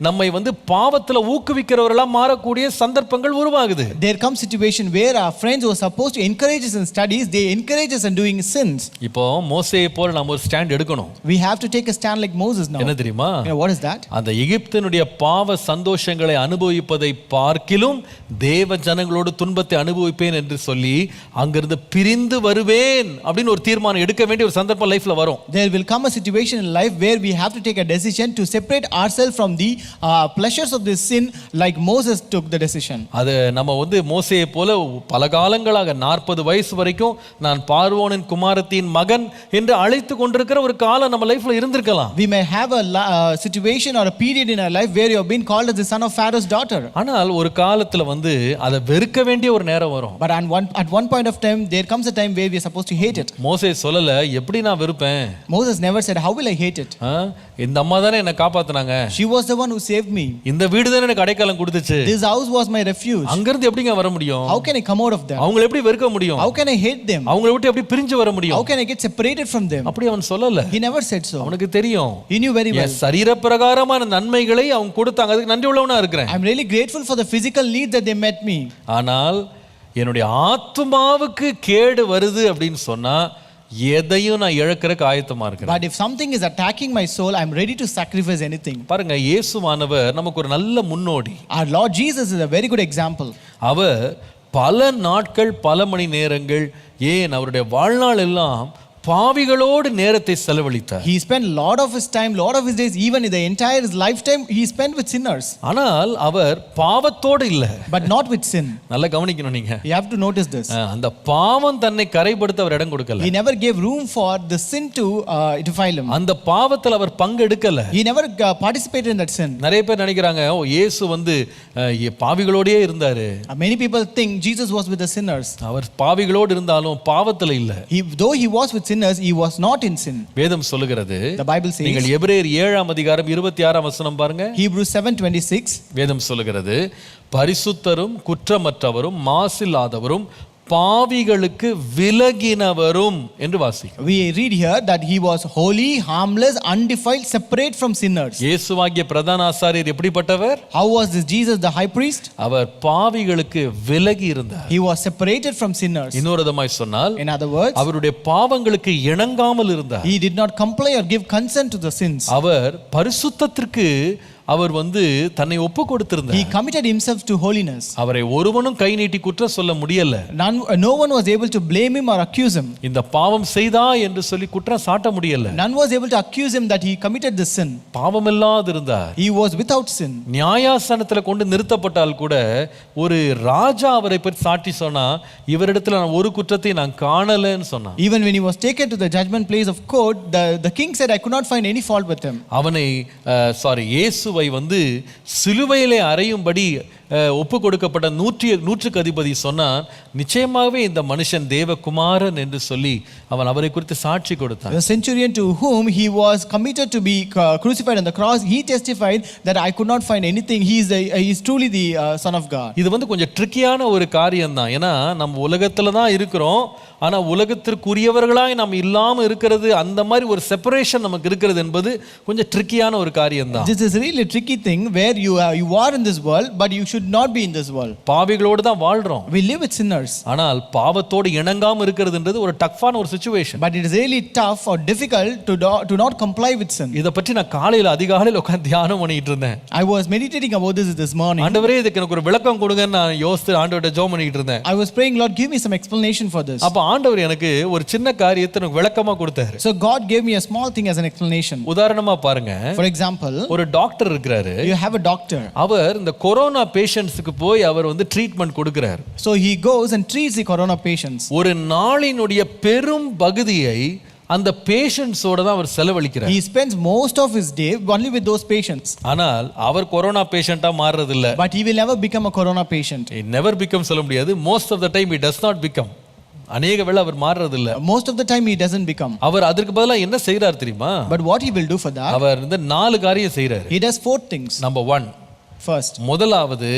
நம்மை பாவத்துல ஊக்குவிக்கிறவர்களா மாறக்கூடிய சந்தர்ப்பங்கள் உருவாகுது. There comes situation where our friends who are supposed to encourage us in studies, they encourage us in doing sins. இப்போ மோசேயை போல நாம ஒரு ஸ்டாண்ட் எடுக்கணும். We have to take a stand like Moses now. என்ன தெரியுமா? What is that? அந்த எகிப்தினுடைய பாவ சந்தோஷங்களை அனுபவிப்பதை பார்க்கிலும் தேவ ஜனங்களோடு துன்பத்தை அனுபவிப்பேன் என்று சொல்லி அங்கிருந்து பிரிந்து வருவேன் அப்படின்னு ஒரு தீர்மானம் எடுக்க வேண்டிய ஒரு சந்தர்ப்பம் லைஃப்ல வரும். There will come a situation in life where we have to take a decision to separate ourselves from the pleasures of this sin like Moses took the decision. அது நம்ம மோசேயை போல பல காலங்களாக 40 வயசு வரைக்கும் நான் பார்வோனின் குமாரத்தின் மகன் என்று அழைத்து கொண்டிருக்கிற ஒரு காலம் நம்ம லைஃப்ல இருந்திருக்கலாம். We may have a situation or a period in our life where you have been called as the son of Pharaoh's daughter. ஆனால் ஒரு காலத்துல அதை வெறுக்க வேண்டிய ஒரு நேரம் காலம் வரும். But at one point of time, there comes a time where we are supposed to hate it. மோசே சொல்லல எப்படி நான் வெறுப்பேன். Moses never said, how will I hate it? இந்த அம்மா தானே என்ன காப்பாத்துனாங்க. She was the one who saved me. இந்த வீடு தானே எனக்கு அடைக்கலம் கொடுத்துச்சு. This house was my refuge. அங்க இருந்து எப்படிங்க வர முடியும்? How can I come out of them? அவங்களை எப்படி வெறுக்க முடியும்? How can I hate them? அவங்களை விட்டு எப்படி பிரிஞ்சு வர முடியும்? How can I get separated from them? அப்படி அவன் சொல்லல. He never said so. அவனுக்கு தெரியும். He knew very well. சரீர பிரகாரமான நன்மைகளை அவங்க கொடுத்தாங்க. அதுக்கு நன்றி உள்ளவனா இருக்கிறேன். I'm really grateful for the physical need that they met me. ஆனால் என்னுடைய ஆத்துமாவுக்கு கேடு வருது அப்படின்னு சொன்னா எதையும் நான் இழக்கிறதுக்கு ஆயத்தமா இருக்கிறேன். But if something is attacking my soul, I'm ready to sacrifice anything. பாருங்க, இயேசுவானவர் நமக்கு ஒரு நல்ல முன்னோடி. Our Lord Jesus is a very good example. அவர் பல நாட்கள் பல மணி நேரங்கள் ஏன் அவருடைய வாழ்நாள் எல்லாம் பாவிகளோடு நேரத்தை செலவழித்தார். He spent lot of his time, lot of his days, even in the entire his lifetime he spent with sinners. ஆனால் அவர் பாவத்தோடு இல்ல. But not with sin. நல்லா கவனிக்கணும் நீங்க. You have to notice this. அந்த பாவம் தன்னை கரைப்படுத்த அவர் இடம் கொடுக்கல. He never gave room for the sin to defile him. அந்த பாவத்தில் அவர் பங்கெடுக்கல. He never participated in that sin. நிறைய பேர் நினைக்கிறாங்க இயேசு வந்து பாவிகளோடே இருந்தாரு. Many people think Jesus was with the sinners. அவர் பாவிகளோடு இருந்தாலும் பாவத்தில் இல்ல. Though he was with sinners, he was not in sin. வேதம் சொல்லுகிறது. The Bible says. நீங்கள் எபிரேயர் 7 அதிகாரம் 26 வசனம் பாருங்க. Hebrews 7:26. வேதம் சொல்லுகிறது, பரிசுத்தரும் குற்றமற்றவரும் மாசில்லாதவரும் பாவிகளுக்கு விலகினவரும் என்று வாசிக்கிறோம். We read here that he was holy, harmless, undefiled, separate from sinners. இயேசுவாகிய பிரதான ஆசாரியர் எப்படிப்பட்டவர்? How was this Jesus the high priest? அவர் பாவிகளுக்கு விலகி இருந்தார். He was separated from sinners. இன்னொரு விதமாய் சொன்னால், in other words, அவருடைய பாவங்களுக்கு இணங்காமல் இருந்தார். he did not comply or give consent to the sins. அவர் பரிசுத்தத்திற்கு அவர் வந்து தன்னை ஒப்பு கொடுத்திருந்தார். He committed himself to holiness. அவரை ஒருவனும் கை நீட்டி குற்றம் சொல்ல முடியல. No one was able to blame him or accuse him. இந்த பாவம் செய்தா என்று சொல்லி குற்றம் சாட்ட முடியல. None was able to accuse him that he committed this sin. பாவமில்லாது இருந்தார். He was without sin. நியாயாசனத்துல கொண்டு நிறுத்தப்பட்டால் கூட ஒரு ராஜா அவரை பற்றி சாட்சி சொன்னா, இவரிடத்துல நான் ஒரு குற்றத்தை நான் காணலன்னு சொன்னான். Even when he was taken to the judgment place of court, the king said, I could not find any fault with him. அவனை இயேசுவை வந்து சிலுவையிலே அறையும்படி ஒப்பு கொடுக்கப்பட்ட நூற்றுக்கு அதிபதி சொன்னான், நிச்சயமாகவே இந்த மனுஷன் தேவகுமாரன் என்று சொல்லி அவன் அவரை குறித்து சாட்சி கொடுத்தான். The centurion to whom he was committed to be crucified on the cross, he testified that I could not find anything. He is truly the son of God. இது வந்து கொஞ்சம் ட்ரிக்கியான ஒரு காரியம் தான். ஏன்னா நம்ம உலகத்துல தான் இருக்கிறோம், ஆனா உலகத்திற்குரியவர்களாய் நாம் இல்லாம இருக்கிறது, அந்த மாதிரி ஒரு செப்பரேஷன் நமக்கு இருக்கிறது என்பது கொஞ்சம் ட்ரிக்கியான ஒரு காரியம் தான். This is really a tricky thing where you are in this world, but you should not be in this world. பாவிகளோடு தான் வாழ்றோம். We live with sinners. ஆனால் பாவத்தோடு இணங்காம இருக்கிறதுன்றது ஒரு டஃப்பான ஒரு situation. But it is really tough or difficult to not comply with sin. இத பற்றி நான் காலையில அதிகாலையில உட்கார்ந்து தியானம் பண்ணிட்டு இருந்தேன். I was meditating about this morning. ஆண்டவரே, இதுக்கு எனக்கு ஒரு விளக்கம் கொடுங்கன்னு நான் யோசித்து ஆண்டவர்ட்ட ஜெபம் பண்ணிட்டு இருந்தேன். I was praying, Lord, give me some explanation for this. அப்ப ஆண்டவர் எனக்கு ஒரு சின்ன காரியத்தை எனக்கு விளக்கமா கொடுத்தாரு. So God gave me a small thing as an explanation. உதாரணமா பாருங்க. For example, ஒரு டாக்டர் இருக்காரு. you have a doctor. அவர் இந்த கொரோனா பேஷண்ட்ஸ்க்கு போய் அவர் வந்து ட்ரீட்மென்ட் கொடுக்கிறார். So he goes and treats the corona patients. ஒரு நாளினுடைய பெரும் பகுதியை அந்த பேஷண்ட்ஸோட தான் அவர் செலவழிக்கிறார். He spends most of his day only with those patients. ஆனால் அவர் கொரோனா பேஷண்டா மாறுறது இல்ல. But he will never become a corona patient. He never become சொல்ல முடியாது. Most of the time he does not become. அநேக வேளை அவர் மாறுறது இல்ல. Most of the time he doesn't become. அவர் அதற்கு பதிலா என்ன செய்றார் தெரியுமா? But what he will do for that? அவர் இந்த 4 காரியம் செய்றார். He does 4 things. Number 1. First, முதலாவது,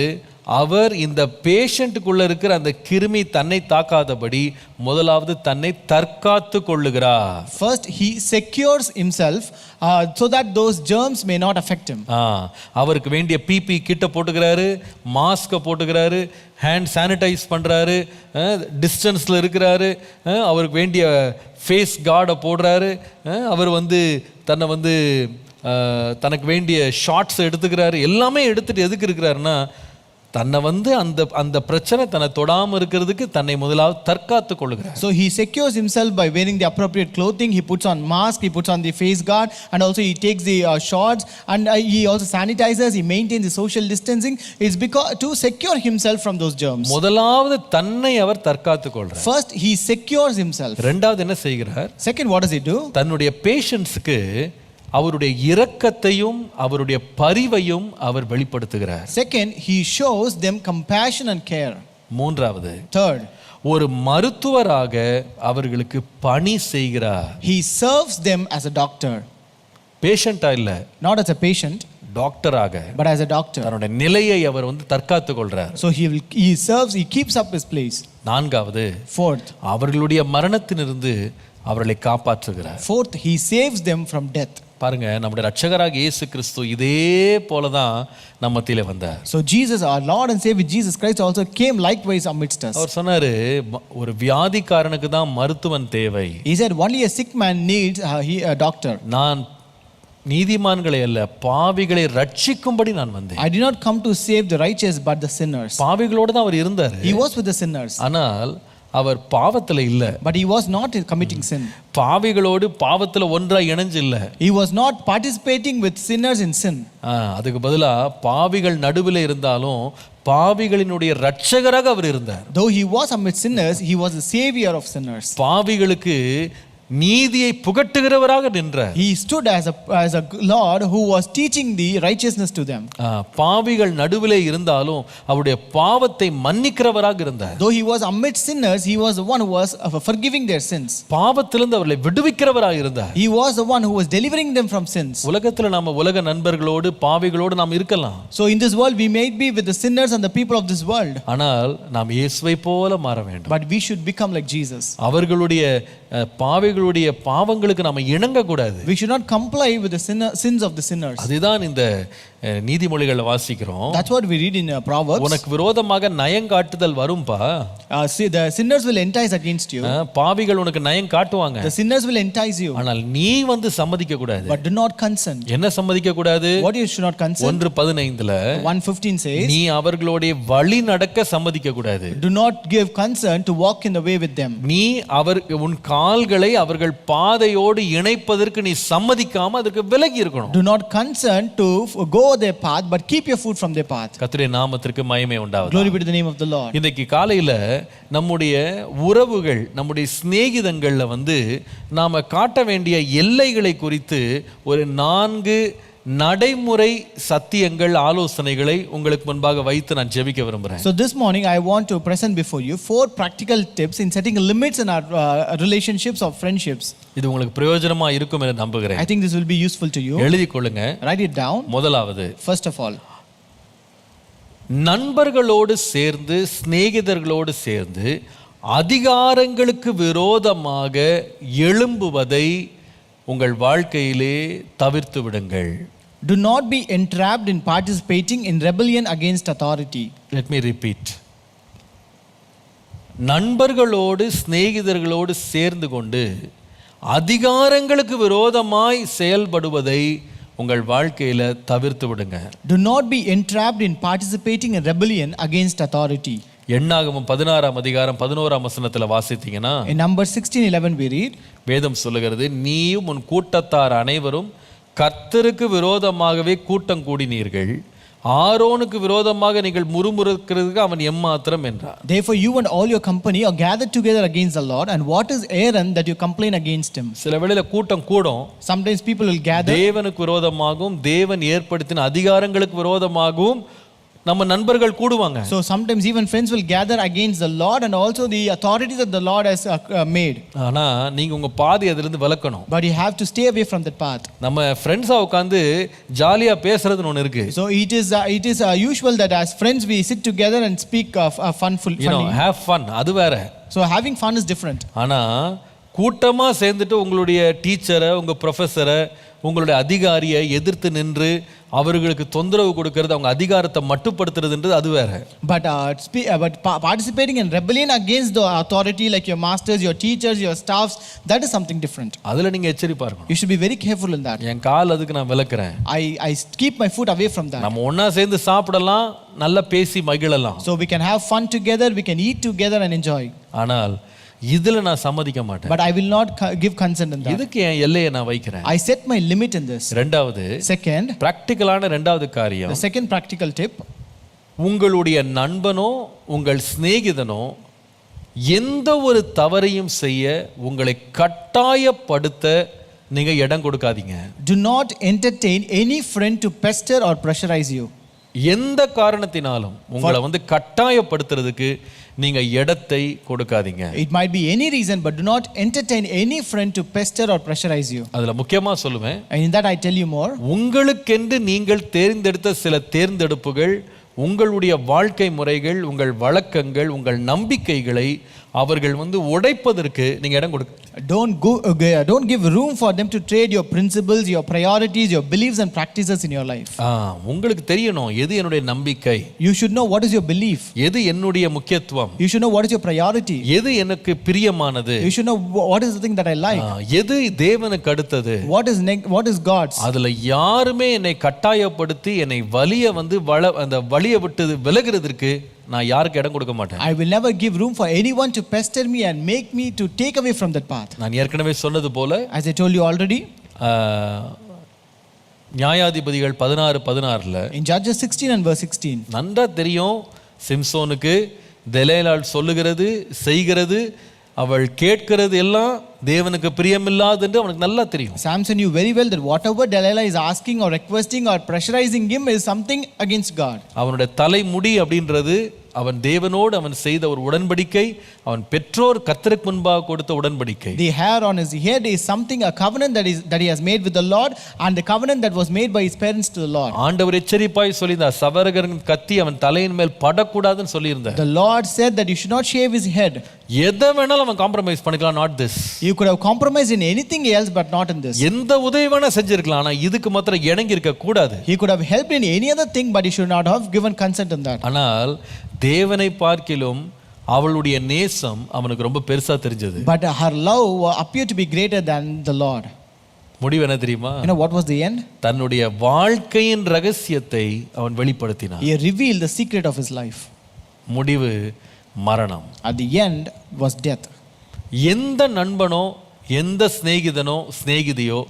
அவர் இந்த பேஷண்ட்டுக்குள்ள இருக்கிற அந்த கிருமி தன்னை தாக்காதபடி முதலாவது தன்னை தற்காத்து கொள்ளுகிறார். First he secures himself so that those germs may not affect him. அவருக்கு வேண்டிய பிபி கிட்ட போட்டுக்கிறாரு, மாஸ்க போட்டுக்கிறாரு, ஹேண்ட் சானிடைஸ் பண்றாரு, டிஸ்டன்ஸ்ல இருக்கிறாரு, அவருக்கு வேண்டிய ஃபேஸ் கார்டை போடுறாரு, அவர் வந்து தன்னை வந்து தனக்கு வேண்டிய ஷார்ட்ஸ் எடுத்துக்கிறாரு. எல்லாமே எடுத்துட்டு எதுக்கு இருக்கிறாருன்னா, தன்னை வந்து அந்த பிரச்சனை தன்னை தொடாம இருக்கிறதுக்கு தன்னை முதலாவது தற்காத்து கொள்ளுகிறார். So he secures himself by wearing the appropriate clothing. He puts on mask, he puts on the face guard, and also he takes the shorts, and he also sanitizes, he maintains the social distancing. It's because to secure himself from those germs. முதலாவது தன்னை அவர் தற்காத்து கொள்றார். First he secures himself. இரண்டாவது என்ன செய்கிறார்? Second, what does he do? தன்னுடைய பேஷண்ட்ஸ்க்கு அவருடைய இரக்கத்தையும் அவருடைய பரிவையும் அவர் வெளிப்படுத்துகிறார். Second, he shows them compassion and care. மூன்றாவது, Third, ஒரு மருத்துவராக அவர்களுக்கு பணி செய்கிறார். he serves them as a doctor. பேஷண்டா இல்ல, Not as a patient, டாக்டராக but as a doctor. தன்னுடைய நிலையை அவர் தற்காத்து கொள்றார். So he serves, he keeps up his place. நான்காவது, Fourth, அவர்களுடைய மரணத்திலிருந்து அவர்களை காப்பாற்றுகிறார். Fourth, he saves them from death. பாருங்க, நம்முடைய ரட்சகராக இயேசு கிறிஸ்து இதே போலதான் நம்ம மத்தியில வந்தார். So Jesus, our Lord and Savior Jesus Christ, also came likewise amidst us. அவர் சொன்னாரு, ஒரு வியாதிக்காரனுக்கு தான் மருத்துவன் தேவை. He said only a sick man needs a doctor. நான் நீதிமான்களை அல்ல, பாவிகளை ரட்சிக்கும்படி நான் வந்தேன். I did not come to save the righteous but the sinners. பாவிகளோடு தான் அவர் இருந்தார். He was with the sinners. ஆனால் அவர் பாவத்துல இல்ல. But he was not committing sin. பாவிகளோடு பாவத்துல ஒன்றா இணைஞ்சு இல்ல. He was not participating with sinners in sin. அதுக்கு பதிலா பாவிகள் நடுவில் இருந்தாலும் பாவிகளினுடைய ரட்சகராக அவர் இருந்தார். Though he was amidst sinners, he was the savior of sinners. பாவிகளுக்கு நீதியை புகட்டுகிறவராக நின்றார். He stood as a Lord who was teaching the righteousness to them. பாவிகள் நடுவிலே இருந்தாலும் அவருடைய பாவத்தை மன்னிக்கிறவராக இருந்தார். Though he was amidst sinners, he was the one who was forgiving their sins. பாவத்திலிருந்து அவர்களை விடுவிக்கிறவராக இருந்தார். He was the one who was delivering them from sins. உலகத்துல நாம உலக நண்பர்களோடு பாவிகளோடு நாம் இருக்கலாம். So in this world we may be with the sinners and the people of this world. ஆனால் நாம் இயேசுவை போல மாற வேண்டும். But we should become like Jesus. அவர்களுடைய பாவிகளுடைய பாவங்களுக்கு நாம இணங்க கூடாது. We should not comply with the sins of the sinners. அதுதான் இந்த நீதிமொழிகளை வாசிக்கிறோம். That's what we read in Proverbs. உனக்கு விரோதமாக நயம் காட்டுதல் வரும்பா. See, the sinners will entice against you. பாவிகள் உனக்கு நயம் காட்டுவாங்க. The sinners will entice you. ஆனால் நீ சம்மதிக்க கூடாது. But do not consent. என்ன சம்மதிக்க கூடாது? What you should not consent? 1:15 1:15 says, நீ அவர்களுடைய வழி நடக்க சம்மதிக்க கூடாது. do not give consent to walk in the way with them. நீ உன் கால்களை அவர்கள் பாதையோடு இணைப்பதற்கு நீ சம்மதிக்காம அதற்கு விலகி இருக்கணும். Do not consent to go their path, but keep your foot from their path. கர்த்தருடைய நாமத்திற்கு மகிமை உண்டாவதாக. Glory be to the name of the Lord. இன்னைக்கு காலையில நம்முடைய உறவுகள், நம்முடைய சிநேகிதங்கள்ல நாம காட்ட வேண்டிய எல்லைகளை குறித்து ஒரு 4 நடைமுறை சத்தியங்கள், ஆலோசனைகளை உங்களுக்கு முன்பாக வைத்து நான் ஜெபிக்க விரும்புறேன். So this morning I want to present before you 4 practical tips in setting limits in our relationships or friendships. இது உங்களுக்கு பிரயோஜனமா இருக்கும் என்று நம்புகிறேன். I think this will be useful to you. எழுதி கொள்ளுங்க. Write it down. முதலாவது, First of all, நண்பர்களோடு சேர்ந்து, சிநேகிதர்களோடு சேர்ந்து அதிகாரங்களுக்கு விரோதமாக எழும்புவதை உங்கள் வாழ்க்கையிலே தவிர்த்து விடுங்கள். do not be entrapped in participating in rebellion against authority. Let me repeat. நண்பர்களோடு சிநேகிதர்களோடு சேர்ந்து கொண்டு அதிகாரங்களுக்கு விரோதமாய் செயல்படுவதை உங்கள் வாழ்க்கையில தவிர்த்து விடுங்க. Do not be entrapped in participating in rebellion against authority. எண்ணாகமம் 16:11 வாசித்தீங்கன்னா, In Numbers 16:11 we read, வேதம் சொல்லுகிறது, நீயும் உன் கூட்டத்தார் அனைவரும் கர்த்தருக்கு விரோதமாகவே கூட்டம் கூடினீர்கள், ஆரோனுக்கு விரோதமாக நீங்கள் முறுமுறுக்கிறதுக்கு அவன் எம்மாத்திரம் என்றார். Therefore you and all your company are gathered together against the Lord, and what is Aaron that you complain against him? சில வேளையில கூட்டம் கூடும். Sometimes people will gather. தேவனுக்கு விரோதமாகவும் தேவன் ஏற்படுத்தின அதிகாரங்களுக்கு விரோதமாகவும் நம்ம நண்பர்கள் கூடுவாங்க. So sometimes even friends will gather against the Lord and also the authority that the Lord has made. ஆனா நீங்க உங்க பாதி அதிலிருந்து விலக்கணும். But you have to stay away from that path. நம்ம ஃப்ரெண்ட்ஸா உட்கார்ந்து ஜாலியா பேசுறதுன்னு ஒன்னு இருக்கு. So it is usual that as friends we sit together and speak of funny. You know, have fun. அது வேற. So having fun is different. ஆனா கூட்டமா சேர்ந்துட்டு உங்களுடைய டீச்சரை, உங்க ப்ரொஃபஸரை, உங்களுடைய அதிகாரியை எதிர்த்து நின்று அவர்களுக்கு தொந்தரவு கொடுக்கிறது, அவங்க அதிகாரத்தை மட்டுப்படுத்துறதுன்றது அது வேற. But participating in rebellion against the authority like your masters, your teachers, your staffs, that is something different. அதுல நீங்க எச்சரிப்பா இருக்கணும். You should be very careful in that. என் கால் அதுக்கு நான் விலக்குறேன். I keep my foot away from that. நம்ம ஒண்ணா சேர்ந்து சாப்பிடலாம், நல்லா பேசி மகிழலாம். So we can have fun together, we can eat together and enjoy. ஆனால் இதுல நான் சம்மதிக்க மாட்டேன். But I will not give consent in that. இதுக்கு என் எல்லையை நான் வைக்கிறேன். I set my limit in this. ரெண்டாவது, Second, பிராக்டிகலான ரெண்டாவது காரியம், the second practical tip, உங்களுடைய நண்பனோ உங்கள் சிநேகிதனோ எந்த ஒரு தவறையும் செய்ய உங்களை கட்டாயப்படுத்த நீங்க இடம் கொடுக்காதீங்க. do not entertain any friend to pester or pressurize you. எந்த காரணத்தினாலும் உங்களை வந்து கட்டாயப்படுத்துறதுக்கு நீங்க இடத்தை கொடுக்காதீங்க. It might be any reason, but do not entertain any friend to pester or pressurize you. அதுல முக்கியமா சொல்லுவேன், And in that I tell you more. உங்களுக்கென்று நீங்கள் தேர்ந்தெடுத்த சில தேர்ந்தெடுப்புகள், உங்களுடைய வாழ்க்கை முறைகள், உங்கள் வழக்கங்கள், உங்கள் நம்பிக்கைகளை அவர்கள் வந்து உடைப்பதற்கு நீங்க இடம் கொடுக்க. Don't give room for them to trade your principles, your priorities, your beliefs and practices in your life. உங்களுக்கு தெரியணும் எது என்னுடைய நம்பிக்கை, You should know what is your belief. எது என்னுடைய முக்கியத்துவம், You should know what is your priority. எது எனக்கு பிரியமானது, You should know what is the thing that I like. எது தேவனுக்கு அடுத்தது, What is God's. அதுல யாருமே என்னை கட்டாயப்படுத்தி என்னை வலிய வந்து அந்த வலிய விட்டு விலகிறதுக்கு நான் யாருக்கு இடம் கொடுக்க மாட்டேன். I will never give room for anyone to pester me and make me to take away from that path. நான் ஏற்கனவே சொன்னது போல, As I told you already, நியாயாதிபதிகள் 16:16 in Judges 16 and verse 16, நன்றா தெரியும் சிம்சோனுக்கு தெலேலாள் சொல்லுகிறது செய்கிறது அவள் கேட்கிறது எல்லாம் தேவனுக்கு பிரியமில்லாது என்று அவனுக்கு நல்லா தெரியும். Samson knew very well that whatever Delilah is asking or requesting or pressurizing him is something against God. அவனுடைய தலைமுடி அப்படின்றது அவன் தேவனோடு அவன் செய்த ஒரு உடன்படிக்கை, அவன் பெற்றோர் கர்த்தருக்கு முன்பாக கொடுத்த உடன்படிக்கை. The hair on his head is something, a covenant that he has made with the Lord, and the covenant that was made by his parents to the Lord. ஆண்டவர் எச்சரிப்பாய் சொல்லியிருந்தார், சவரகரின் கத்தி அவன் தலையின் மேல் படக்கூடாதுன்னு சொல்லியிருந்தார். The Lord said that you should not shave his head. எதை வேணாலும் அவன் காம்ப்ரமைஸ் பண்ணிக்கலாம், not this. You could have compromised in anything else but not in this. எந்த உதவி வேணா செஞ்சிருக்கலாம், ஆனா இதுக்கு மாத்திரம் இணங்கி இருக்க கூடாது. He could have helped in any other thing, but he should not have given consent in that. ஆனால் தேவனை பார்க்கிலும் அவளுடைய நேசம் அவனுக்கு ரொம்ப பெருசா தெரிஞ்சது. But her love appeared to be greater than the Lord. முடிவு என்ன தெரியுமா? You know what was the end? தன்னுடைய வாழ்க்கையின் ரகசியத்தை அவன் வெளிப்படுத்தினான். He revealed the secret of his life. முடிவு மரணம். At the end was death. எந்த நண்பனோ எந்த சிநேகிதனோ சிநேகிதியோ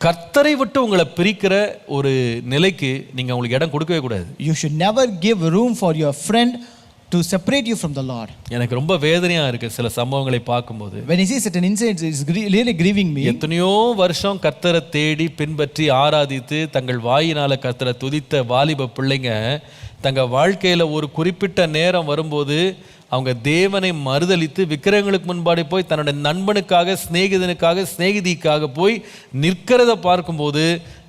கர்த்தரை விட்டு உங்களை பிரிக்கிற ஒரு நிலைக்கு நீங்க உங்களுக்கு இடம் கொடுக்கவே கூடாது. You should never give room for your friend to separate you from the Lord. எனக்கு ரொம்ப வேதனையா இருக்கு சில சம்பவங்களை பார்க்கும்போது. When he sees certain incidents, it's really grieving me. எத்தனையோ வருஷம் கர்த்தரை தேடி பின்பற்றி ஆராதித்து தங்கள் வாயினால கர்த்தரை துதித்த வாலிப பிள்ளைங்க தங்க வாழ்க்கையில ஒரு குறிப்பிட்ட நேரம் வரும்போது அவங்க தேவனை மறுதலித்து விக்கிரகங்களுக்கு முன்பாடி போய் தன்னுடைய நண்பனுக்காக சிநேகிதனுக்காக சிநேகிதிக்காக போய் நிற்கிறத பார்க்கும்போது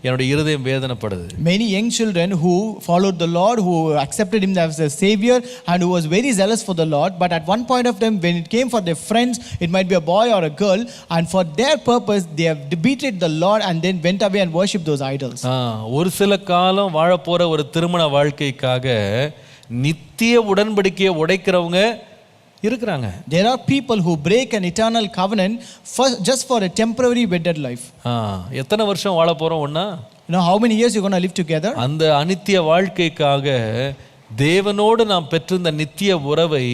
என்னுடைய இருதயம் வேதனைப்படுது. Many young children who followed the Lord, who accepted him as a savior and who was very zealous for the Lord, but at one point of time when it came for their friends, it might be a boy or a girl, and for their purpose they have defeated the Lord and then went away and worshipped those idols. ஒரு சில காலம் வாழ போற ஒரு திருமண வாழ்க்கைக்காக நித்திய உடன்படிக்கையை உடைக்கிறவங்க இருக்கிறாங்க. There are people who break an eternal covenant just for a temporary wedded life. எத்தனை வருஷம் வாழ போறோம் ஒண்ணா? You know how many years you're going to live together? அந்த அநித்திய வாழ்க்கைக்காக தேவனோடு நாம் பெற்றிருந்த நித்திய உறவை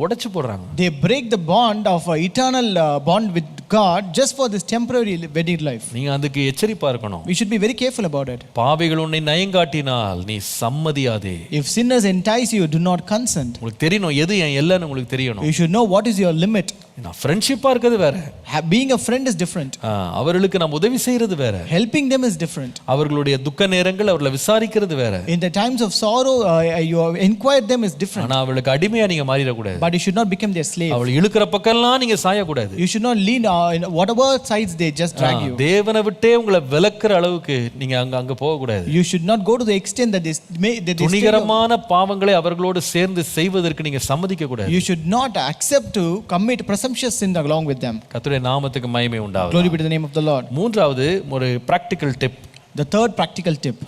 உடைச்சு போடுறாங்க. They break the bond of eternal bond with God just for this temporary wedding life. நீங்க அதுக்கு எச்சரிப்பா இருக்கணும். We should be very careful about it. பாவிகள் உன்னை நயங்காட்டினால் நீ சம்மதியாதே. If sinners entice you, do not consent. உங்களுக்கு தெரியணும் எது என் எல்லைன்னு உங்களுக்கு தெரியணும். You should know what is your limit. நான் ஃப்ரெண்ட்ஷிப்பா இருக்கிறது வேற. Being a friend is different. அவர்களுக்கு நாம் உதவி செய்யறது வேற. Helping them is different. அவர்களுடைய துக்க நேரங்கள் அவர்களை விசாரிக்கிறது வேற. In the times of sorrow, you inquire them is different. ஆனா அவளுக்கு அடிமையா நீங்க மாறிட கூடாது. But you should not become their slave. அவள் இழுக்கிற பக்கம்லாம் நீங்க சாய கூடாது. You should not lean in whatever sides they just drag you. தேவனை விட்டே உங்களை விலக்குற அளவுக்கு நீங்க அங்க போக கூடாது. You should not go to the extent that they துணிகரமான பாவங்களை அவர்களோடு சேர்ந்து செய்வதற்கு நீங்க சம்மதிக்க கூடாது. You should not accept to commit presumptuous sin along with them. கர்த்தருடைய நாமத்துக்கு மகிமை உண்டாவதாக. Glory be to the name of the Lord. மூன்றாவது ஒரு practical tip. The third practical tip.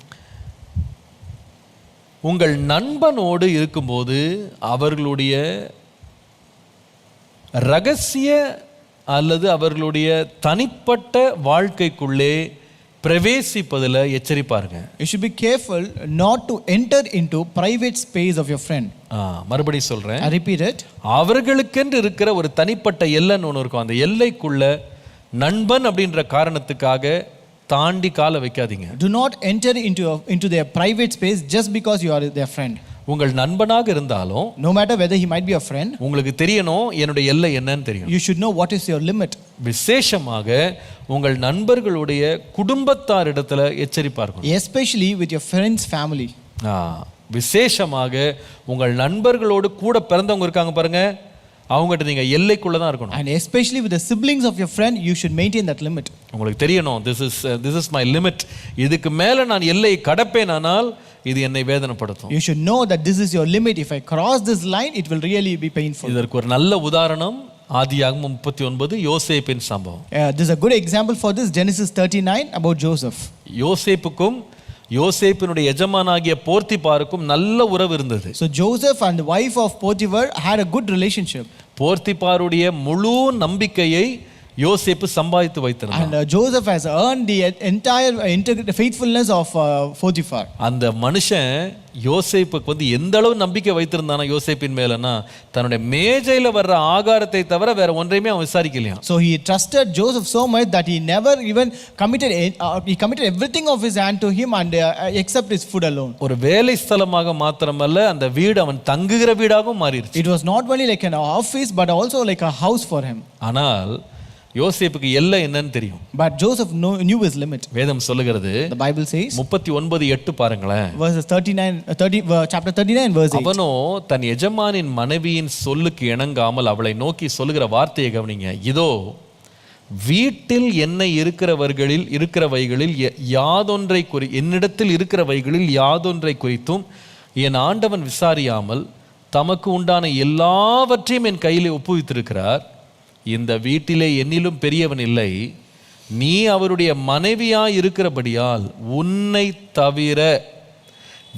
உங்கள் நண்பனோடு இருக்கும்போது அவர்களுடைய ரகசிய அல்லது அவர்களுடைய தனிப்பட்ட வாழ்க்கைக்குள்ளே பிரவேசிப்பதில் எச்சரிப்பாருங்க. You should be careful not to enter into private space of your friend. மறுபடியும் சொல்றேன். I repeat it. அவர்களுக்கென்று இருக்கிற ஒரு தனிப்பட்ட எல்லைன்னு ஒன்று இருக்கும். அந்த எல்லைக்குள்ள நண்பன் அப்படின்ற காரணத்துக்காக தாண்டி கால வைக்காதீங்க. Do not enter into their private space just because you are their friend. உங்கள் நண்பனாக இருந்தாலும் no matter whether he might be a friend, உங்களுக்கு தெரியணும் என்னுடைய எல்லை என்னன்னு தெரியும். You should know what is your limit. விசேஷமாக உங்கள் நண்பர்களுடைய குடும்பத்தார் இடத்துல எச்சரிப்பா இருக்கணும். Especially with your friends family. விசேஷமாக உங்கள் நண்பர்களோடு கூட பிறந்தவங்க இருக்காங்க பாருங்க, அவங்ககிட்ட நீங்க எல்லைக்குள்ள தான் இருக்கணும். And especially with the siblings of your friend, you should maintain that limit. உங்களுக்கு தெரியணும், this is my limit. இதுக்கு மேல நான் எல்லை கடப்பேனானால் இது என்னை வேதனைப்படுத்தும். You should know that this is your limit. If I cross this line, it will really be painful. இதற்கு ஒரு நல்ல உதாரணம் ஆதியாகமம் 39 யோசேப்பின் சம்பவம். This is a good example for this, Genesis 39 about Joseph. யோசேப்புக்கும் யோசேப்பினுடைய எஜமானாகிய போர்த்திபாருக்கும் நல்ல உறவு இருந்தது. So Joseph and the wife of Potiphar had a good relationship. போர்த்திபாருடைய முழு நம்பிக்கையை யோசேப்பு சம்பாதித்து வைத்திருந்தார். And Joseph has earned the entire faithfulness of Potiphar. அந்த மனுஷன் யோசேப்புக்கு வந்து எந்த அளவு நம்பிக்கை வைத்திருந்தானா யோசேப்பின் மேலனா, தன்னுடைய மேஜையில வர்ற ஆகாரத்தை தவிர வேற ஒன்றையுமே அவன் விசாரிக்கலையா. So he trusted Joseph so much that he never even committed everything of his hand to him and except his food alone. ஒரு வேலை ஸ்தலமாக மாத்திரமல்ல, அந்த வீடு அவன் தங்குகிற வீடாகவும் மாறிடுச்சு. It was not only like an office but also like a house for him. ஆனால் யோசேப்புக்கு எல்லை என்னன்னு தெரியும். But Joseph knew his limit. வேதம் சொல்லுகிறது, The Bible says 39:8 பாருங்களேன். verses 39 chapter 39 verse 8. அவனோ தன் எஜமானின் மனைவியின் சொல்லுக்கு இணங்காமல் அவளை நோக்கி சொல்லுகிற வார்த்தையை கவனிங்க. இதோ வீட்டில் என்னை இருக்கிறவைகளில் யாதொன்றை என்னிடத்தில் இருக்கிறவைகளில் யாதொன்றை குறித்தும் என் ஆண்டவன் விசாரியாமல் தமக்கு உண்டான எல்லாவற்றையும் என் கையிலே ஒப்புவித்திருக்கிறார். இந்த வீட்டிலே என்னிலும் பெரியவன் இல்லை. நீ அவருடைய மனைவியாய் இருக்கிறபடியால் உன்னை தவிர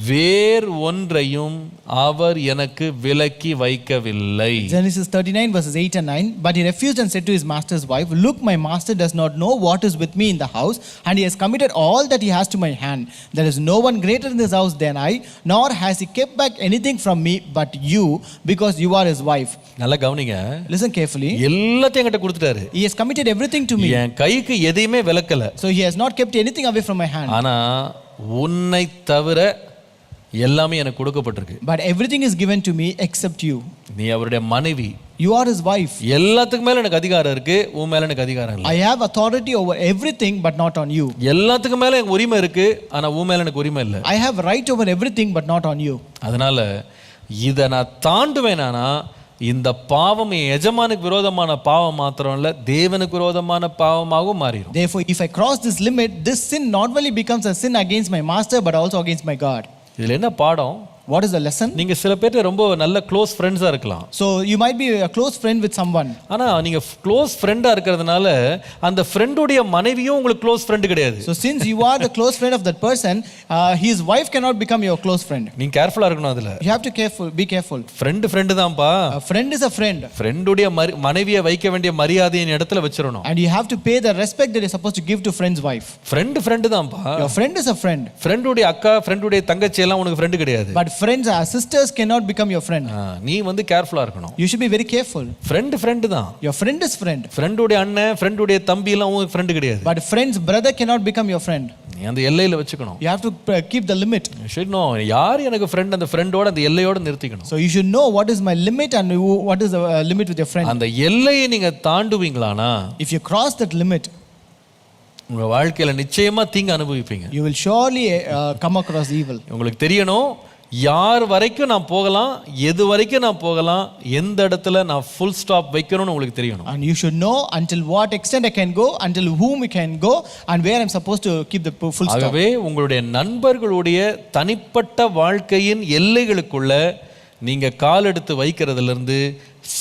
வேறு ஒன்றையும் அவர் எனக்கு விலக்கி வைக்கவில்லை. Genesis 39 verses 8 and 9. But he refused and said to his master's wife, Look, my master does not know what is with me in the house, and he has committed all that he has to my hand. There is no one greater in this house than I, nor has he kept back anything from me but you, because you are his wife. நல்லா கவனிங்க. Listen carefully. எல்லாத்தையும் என்கிட்ட கொடுத்துட்டாரு. He has committed everything to me. என் கைக்கு எதையுமே விலக்கல. So he has not kept anything away from my hand. ஆனா உன்னை தவிர எல்லாமே எனக்கு கொடுக்கப்பட்டிருக்கு. But everything is given to me except you. நீ அவருடைய மனைவி. You are his wife. எல்லாத்துக்கு மேல எனக்கு அதிகாரம் இருக்கு, உன் மேல எனக்கு அதிகாரம் இல்ல. I have authority over everything but not on you. எல்லாத்துக்கு மேல எனக்கு உரிமை இருக்கு, ஆனா உன் மேல எனக்கு உரிமை இல்ல. I have right over everything but not on you. அதனால இத நான் தாண்டுவேனானா இந்த பாவம் என் எஜமானுக்கு விரோதமான பாவம் மாத்திரம் இல்ல, தேவனுக்கு விரோதமான பாவமாகவும் மாறிடும். Therefore, if I cross this limit, this sin not only becomes a sin against my master but also against my God. இதுல என்ன பாடம்? What is the lesson? நீங்க சில பேர் ரொம்ப நல்ல க்ளோஸ் ஃப்ரெண்ட்ஸா இருக்கலாம். So you might be a close friend with someone. ஆனா நீங்க க்ளோஸ் ஃப்ரெண்டா இருக்கிறதுனால அந்த ஃப்ரெண்டுடைய மனைவியும் உங்களுக்கு க்ளோஸ் ஃப்ரெண்ட் கிடையாது. So since you are the close friend of that person, his wife cannot become your close friend. நீங்க கேர்ஃபுல்லா இருக்கணும் அதுல. You have to be careful. Friend தான்ப்பா. A friend is a friend. ஃப்ரெண்டுடைய மனைவியை வைக்க வேண்டிய மரியாதையை இந்த இடத்துல வச்சிரணும். And you have to pay the respect that you're supposed to give to friend's wife. Friend தான்ப்பா. Your friend is a friend. ஃப்ரெண்டுடைய அக்கா, ஃப்ரெண்டுடைய தங்கச்சி எல்லாம் உனக்கு ஃப்ரெண்ட் கிடையாது. But friends are sisters cannot become your friend. நீ வந்து கேர்ஃபுல்லா இருக்கணும். You should be very careful. Friend தான். Your friend is friend. ஃப்ரெண்டுடைய அண்ணன், ஃப்ரெண்டுடைய தம்பி எல்லாம் உங்களுக்கு ஃப்ரெண்ட் கிடையாது. But friend's brother cannot become your friend. நீ அந்த எல்லையில வச்சுக்கணும். You have to keep the limit. You should know யார் எனக்கு ஃப்ரெண்ட், அந்த ஃப்ரெண்டோட அந்த எல்லையோட நிறுத்திக்கணும். So you should know what is my limit and what is the limit with your friend. அந்த எல்லையை நீங்க தாண்டுவீங்களானா, if you cross that limit, உங்க வாழ்க்கையில நிச்சயமா தீங்கு அனுபவிப்பீங்க. you will surely come across evil. உங்களுக்கு தெரியணும் யார் வரைக்கும் நான் போகலாம், எது வரைக்கும் நான் போகலாம், எந்த இடத்துல நான் ஃபுல் ஸ்டாப் வைக்கணும்னு உங்களுக்கு தெரியணும். And you should know until what extent I can go, until whom I can go, and where I'm supposed to keep the full stop. ஆகவே உங்களுடைய நண்பர்களுடைய தனிப்பட்ட வாழ்க்கையின் எல்லைகளுக்குள்ள நீங்க கால் எடுத்து வைக்கிறதிலிருந்து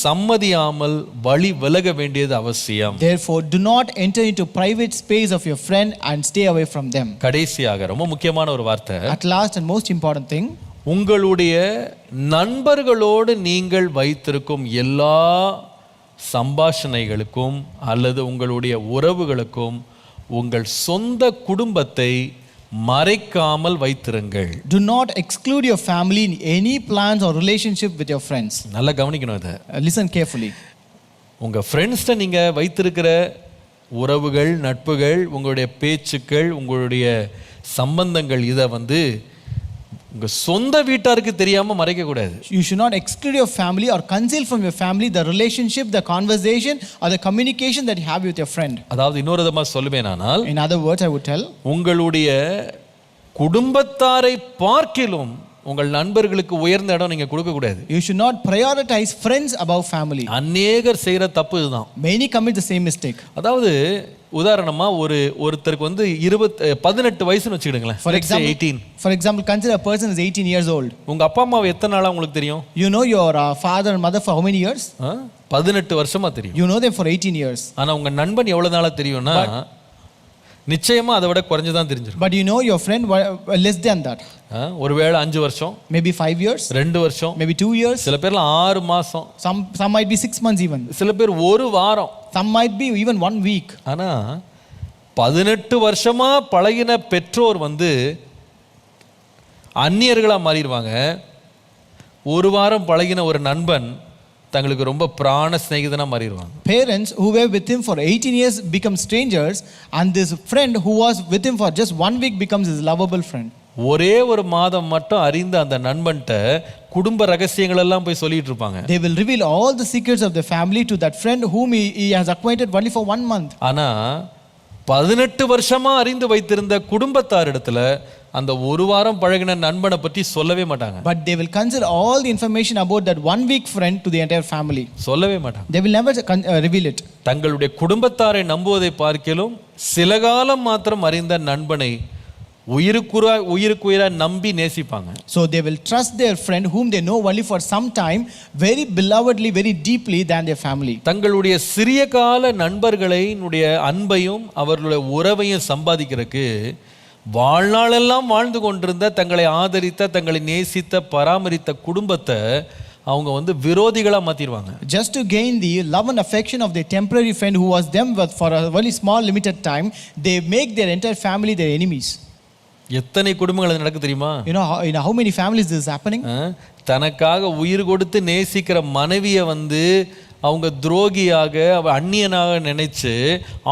சம்மதியாமல் வழி விலக வேண்டியது அவசியம். Therefore do not enter into private space of your friend and stay away from them. கடைசியாக ரொம்ப முக்கியமான ஒரு வார்த்தை. At last and most important thing, உங்களுடைய நண்பர்களோடு நீங்கள் வைத்திருக்கும் எல்லா சம்பாஷணைகளுக்கும் அல்லது உங்களுடைய உறவுகளுக்கும் உங்கள் சொந்த குடும்பத்தை மறைக்காமல் வைத்திருங்கள். Do not exclude your family in any plans or relationship with your friends. நல்லா கவனிக்கணும் இதை. Listen carefully. உங்க ஃப்ரெண்ட்ஸ்ட நீங்க வைத்திருக்கிற உறவுகள், நட்புகள், உங்களுடைய பேச்சுக்கள், உங்களுடைய சம்பந்தங்கள் இதை வந்து உங்க சொந்த வீட்டாருக்கு தெரியாம மறைக்க கூடாது. You should not exclude your family or conceal from your family the relationship, the conversation or the communication that you have with your friend. அதாவது இன்னொரு விதமா சொல்லுவேனானால், in other words I would tell, உங்களுடைய குடும்பத்தாரை பார்க்கிலும் உங்கள் நண்பர்களுக்கு உயர்ந்த இடம் நீங்க கொடுக்க கூடாது. You should not prioritize friends above family. அநேகர் செய்யற தப்பு இதுதான். Many commit the same mistake. அதாவது உதாரணமா ஒருத்தருக்கு வந்து 18 வயசுன்னு வச்சுக்கிடுங்களேன். For example, consider a person is 18 years old. உங்க அப்பா அம்மாவை எத்தனை நாளா உங்களுக்கு தெரியும்? You know your father and mother for how many years? 18 வருஷமா தெரியும். You know them for 18 years. ஆனா உங்க நண்பன் எவ்வளவு நாளா தெரியும்னா நிச்சயமா அதை விட குறைஞ்சுதான் தெரிஞ்சிருக்கும். But you know your friend less than that. ஒருவேளை 5 வருஷம், maybe 5 years, 2 வருஷம், maybe 2 years, சில பேர்லாம் 6 மாசம், some might be 6 months even, சில பேர் ஒரு வாரம், some might be even 1 week. ஆனா 18 வருஷமா பழகின பெற்றோர் வந்து அந்நியர்களா மாறிடுவாங்க. ஒரு வாரம் பழகின ஒரு நண்பன் தங்களுக்கு ரொம்ப பிராண சிநேகிதனா மாறிடுவாங்க. Parents who were with him for 18 years become strangers, and this friend who was with him for just 1 week becomes his lovable friend. ஒரே ஒரு மாதம் மட்டும் அறிந்த அந்த நண்பன்ட்ட குடும்ப ரகசியங்கள் எல்லாம் போய் சொல்லிட்டு இருப்பாங்க. They will reveal all the secrets of the family to that friend whom he has acquainted only for 1 month. ஆனா 18 வருஷமா அறிந்து வைத்திருந்த குடும்பத்தாரிடத்துல அந்த ஒரு வாரம் பழகின நண்பனை பற்றி சொல்லவே மாட்டாங்க. But they will consider all the information about that 1 week friend to the entire family. சொல்லவே மாட்டாங்க. They will never reveal it. தங்களுடைய குடும்பத்தாரை நம்புவதை பார்க்கிலும் சில காலம் மாத்திரம் அறிந்த நண்பனை உயிருக்குயிரா நம்பி நேசிப்பாங்க. So they will trust their friend whom they know only for some time very belovedly, very deeply than their family. தங்களுடைய சிறிய கால நண்பர்களுடைய அன்பையும் அவர்களுடைய உறவையும் சம்பாதிக்கிறதுக்கு வாழ்நாளெல்லாம் வாழ்ந்து கொண்டிருந்த தங்களை ஆதரித்த தங்களை நேசித்த பராமரித்த குடும்பத்தை அவங்க வந்து விரோதிகளா மாத்திடுவாங்க. Just to gain the love and affection of their temporary friend who was them for a very small limited time, they make their entire family their enemies. எத்தனை குடும்பங்கள் அது நடக்கு தெரியுமா? You know how many families this is happening? தனக்காக உயிர் கொடுத்து நேசிக்கிற மனைவியை வந்து அவங்க துரோகியாக அந்நியனாக நினைச்சு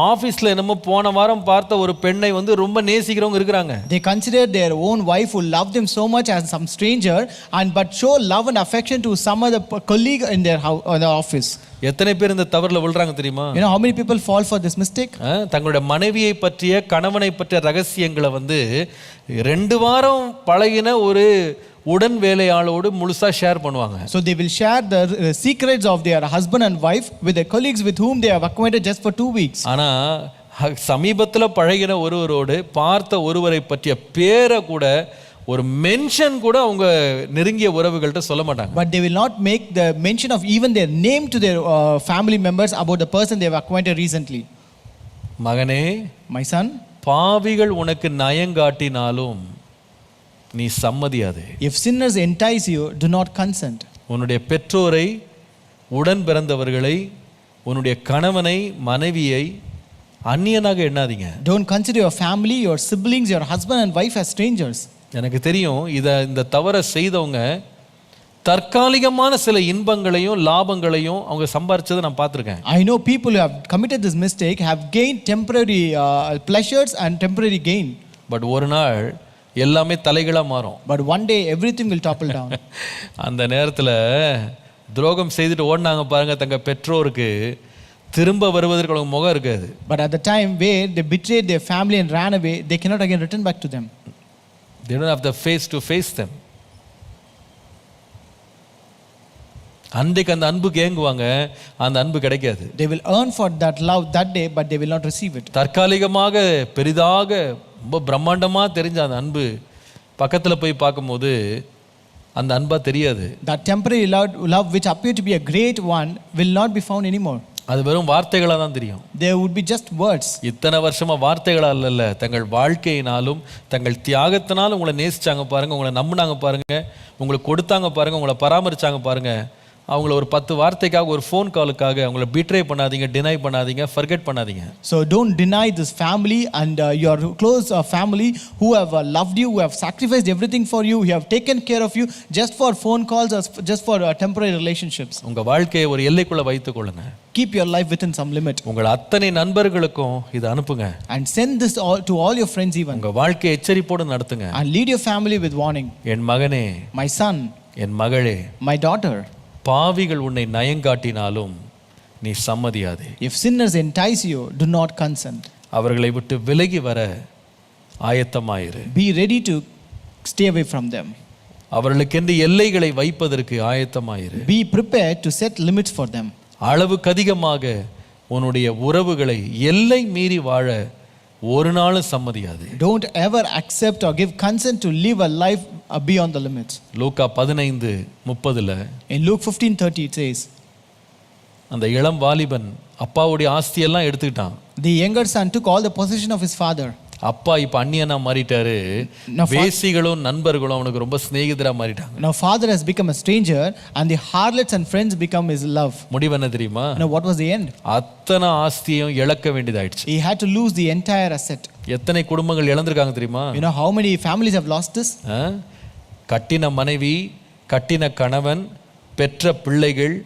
ஆபீஸ்ல என்னமோ போன வாரம் பார்த்த ஒரு பெண்ணை வந்து ரொம்ப நேசிக்கிறவங்க இருக்கிறாங்க. They consider their own wife who loved them so much as some stranger, and but show love and affection to some other colleague in their office. எத்தனை பேர் இந்த தவறுல விழுறாங்க தெரியுமா? You know how many people fall for this mistake? தங்களுடைய மனைவியை பற்றிய கணவனை பற்றிய ரகசியங்களை வந்து 2 வாரம் பழகின ஒரு உடன் வேலையாளோடு முழுசா ஷேர் பண்ணுவாங்க. So they will share the secrets of their husband and wife with their colleagues with whom they have acquainted just for 2 weeks. ஆனா சமீபத்துல பழகின ஒருவரோடு பார்த்த ஒருவரை பற்றிய பேரை கூட ஒரு மென்ஷன் கூட அவங்க நெருங்கிய உறவுகள்கிட்ட சொல்ல மாட்டாங்க. But they will not make the mention of even their name to their family members about the person they have acquainted recently. மகனே, my son, பாவிகள் உனக்கு நயங்காட்டினாலும் நீ சம்மதியாதே. If sinners entice you, do not consent. உன்னுடைய பெற்றோரை, உடன் பிறந்தவர்களை, உன்னுடைய கணவனை மனைவியை அந்நியனாக எண்ணாதீங்க. Don't consider your family, your siblings, your husband and wife as strangers. எனக்கு தெரியும் இந்த தவறை செய்தவங்க தற்காலிகமான சில இன்பங்களையும் லாபங்களையும் அவங்க சம்பாரிச்சதை நான் பார்த்துருக்கேன். I know people who have committed this mistake have gained temporary pleasures and temporary gain. But ஒரு நாள் எல்லாமே தலைகளா மாறும். But one day everything will topple down. அந்த நேரத்துல துரோகம் செய்துட்டு ஓடினாங்க பாருங்க தங்க பெற்றோருக்கு, திரும்ப வருவதற்கு அவங்க முகம் இருக்காது. But at the time where they betrayed their family and ran away, they cannot again return back to them. They don't have the face to face them. அன்றைக்கு அந்த அன்புக்கு ஏங்குவாங்க, அந்த அன்பு கிடைக்காது. They will earn for that love that day, but they will not receive it. தற்காலிகமாக பெரிதாக ரொம்ப பிரம்மாண்டமா தெரிஞ்ச அந்த அன்பு பக்கத்துல போய் பார்க்கும்போது அந்த அன்பா தெரியாது. That temporary love which appeared to be a great one will not be found anymore. அது வெறும் வார்த்தைகளா தான் தெரியும். There would be just words. இத்தனை வருஷமா வார்த்தைகளா இல்ல, தங்கள் வாழ்க்கையினாலும் தங்கள் தியாகத்தினாலும் உங்களை நேசிச்சாங்க பாருங்க, உங்களை நம்பினாங்க பாருங்க, உங்களுக்கு கொடுத்தாங்க பாருங்க, உங்களை பராமரிச்சாங்க பாருங்க. அவங்கள ஒரு 10 வார்த்தைக்காக, ஒரு ஃபோன் காலுக்காக அவங்கள பிட்ரே பண்ணாதீங்க, டினை பண்ணாதீங்க, ஃபர்கெட் பண்ணாதீங்க. So don't deny this family and your close family who have loved you, who have sacrificed everything for you, who have taken care of you just for phone calls or just for temporary relationships. உங்க வாழ்க்கையை ஒரு எல்லைக்குள்ள வைத்துக் கொள்ளுங்க. Keep your life within some limit. உங்கள் அத்தனை நண்பர்களுக்கும் இதை அனுப்புங்க. And send this to all your friends even. உங்க வாழ்க்கையை எச்சரிப்போடு நடத்துங்க. And lead your family with warning. என் மகனே, my son, என் மகளே, my daughter, பாவிகள் உன்னை நயங்காட்டினாலும் நீ சம்மதியாதே. If sinners entice you, do not consent. அவர்களை விட்டு விலகி வர ஆயத்தமாயிரு. Be ready to stay away from them. அவர்களுக்கென்று எல்லைகளை வைப்பதற்கு ஆயத்தமாயிரு. Be prepared to set limits for them. அளவுக்கு அதிகமாக உன்னுடைய உறவுகளை எல்லை மீறி வாழ ஒரு நாளும் சம்மதியாது. Don't ever accept or give consent to live a life beyond the limits. Luca 15:30 In Luke 15:30 it says, அந்த இளம் வாலிபன் அப்பாவுடைய ஆஸ்தியெல்லாம் எடுத்துக்கிட்டான். the younger son took all the possession of his father. அப்பா இப்ப அந்நியனா மாறிட்டாரு. வேசிகளும் நண்பர்களும் அவனுக்கு ரொம்ப சிநேகிதரா மாறிட்டாங்க. Now father has become a stranger and the harlots and friends become his love. முடிவு என்ன தெரியுமா? Now what was the end? அத்தனை ஆஸ்தியையும் இழக்க வேண்டியதாயிடுச்சு. He had to lose the entire asset. எத்தனை குடும்பங்கள் இழந்திருக்காங்க தெரியுமா? You know how many families have lost this? கட்டின மனைவி, கட்டின கணவன், பெற்ற பிள்ளைகள்,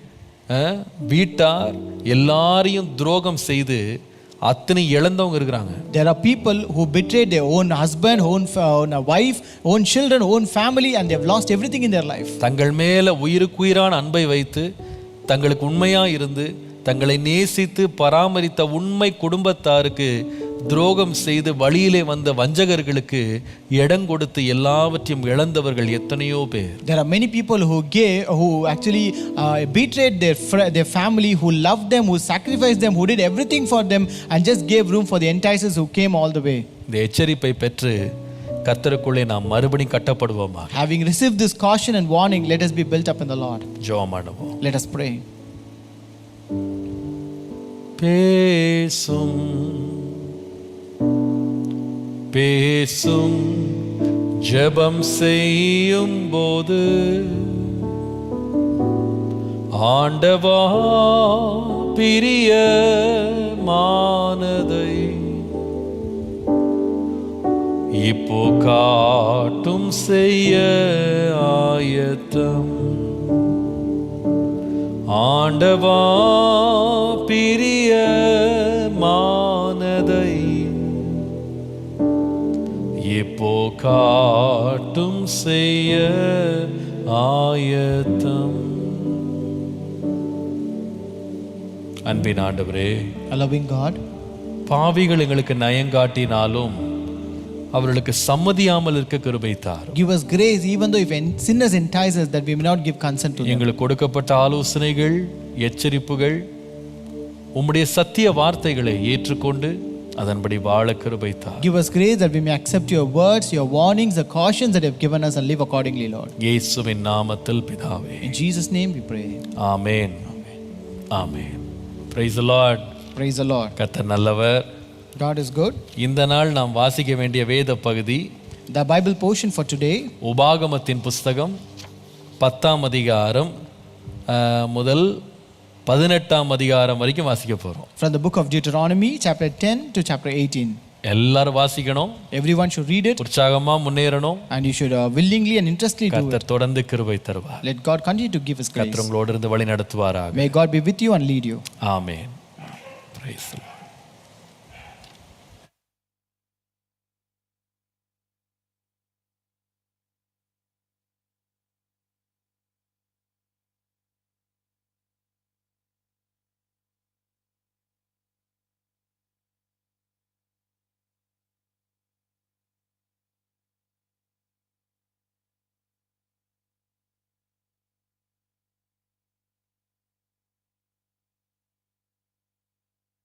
வீட்டார் எல்லாரையும் துரோகம் செய்து அத்தனை இழந்தவங்க இருக்கிறாங்க. There are people who betrayed their own husband, own wife, own children, own family, and they have lost everything in their life. தங்கள் மேல உயிருக்குயிரான அன்பை வைத்து தங்களுக்கு உண்மையா இருந்து தங்களை நேசித்து பராமரித்த உண்மை குடும்பத்தாருக்கு துரோகம் செய்து வழியிலே வந்த வஞ்சகர்களுக்கு இடம் கொடுத்து எல்லாவற்றையும் இழந்தவர்கள் எத்தனையோ பேர். There are many people who actually betrayed their family, who loved them, who sacrificed them, who did everything for them and just gave room for the enticers who came all the way. இந்த எச்சரிப்பை பெற்று கர்த்தருக்குள்ளே நாம் மறுபடியும் கட்டப்படுவோமா? Having received this caution and warning, let us be built up in the Lord. ஜெபம் பண்ணுவோம். Let us pray. பேசும் பேசும் ஜெபம் செய்யும் போது ஆண்டவா பிரியமானதை இப்போ காட்டும் செய்ய ஆயத்தம். ஆண்டவா பிரியமானதை இப்போ காட்டும் செய்ய ஆயத்தம். அன்பின் ஆண்டவரே, A loving God, பாவிகள் எங்களுக்கு நயங்காட்டினாலும் அவர்களுக்கு சம்மதியாமல் இருக்க கிருபை தாரும். give us grace even though if sinners entice us, that we may not give consent to them. எங்களுக்கு கொடுக்கப்பட்ட ஆலோசனைகள், எச்சரிப்புகள், உம்முடைய சத்திய வார்த்தைகளை ஏற்றுக்கொண்டு அதன்படி வாழ கிருபை தாரும். Give us grace that we may accept your words, your warnings, the cautions that you have given us and live accordingly, Lord. இயேசுவின் நாமத்தில் பிதாவே. In Jesus' name we pray. Amen. Amen. Praise the Lord. Praise the Lord. கர்த்தர் நல்லவர். God is good. இந்த நாள் நாம் வாசிக்க வேண்டிய வேத பகுதி The Bible portion for today, உபாகமத்தின் புஸ்தகம் 10ஆம் அதிகாரம் முதல் 18ஆம் அதிகாரம் வரைக்கும் வாசிக்க போறோம். from the book of Deuteronomy chapter 10 to chapter 18. எல்லாரும் வாசிக்கணும். Everyone should read it உற்சாகமா முன்னேறணும். and you should willingly and interestedly do it. கர்த்தர் தொடர்ந்து கிருபை தருவார். Let God continue to give us grace. கர்த்தர் உங்களோடு இருந்து வழி நடத்துவாராக. May God be with you and lead you. Amen. Praise the Lord.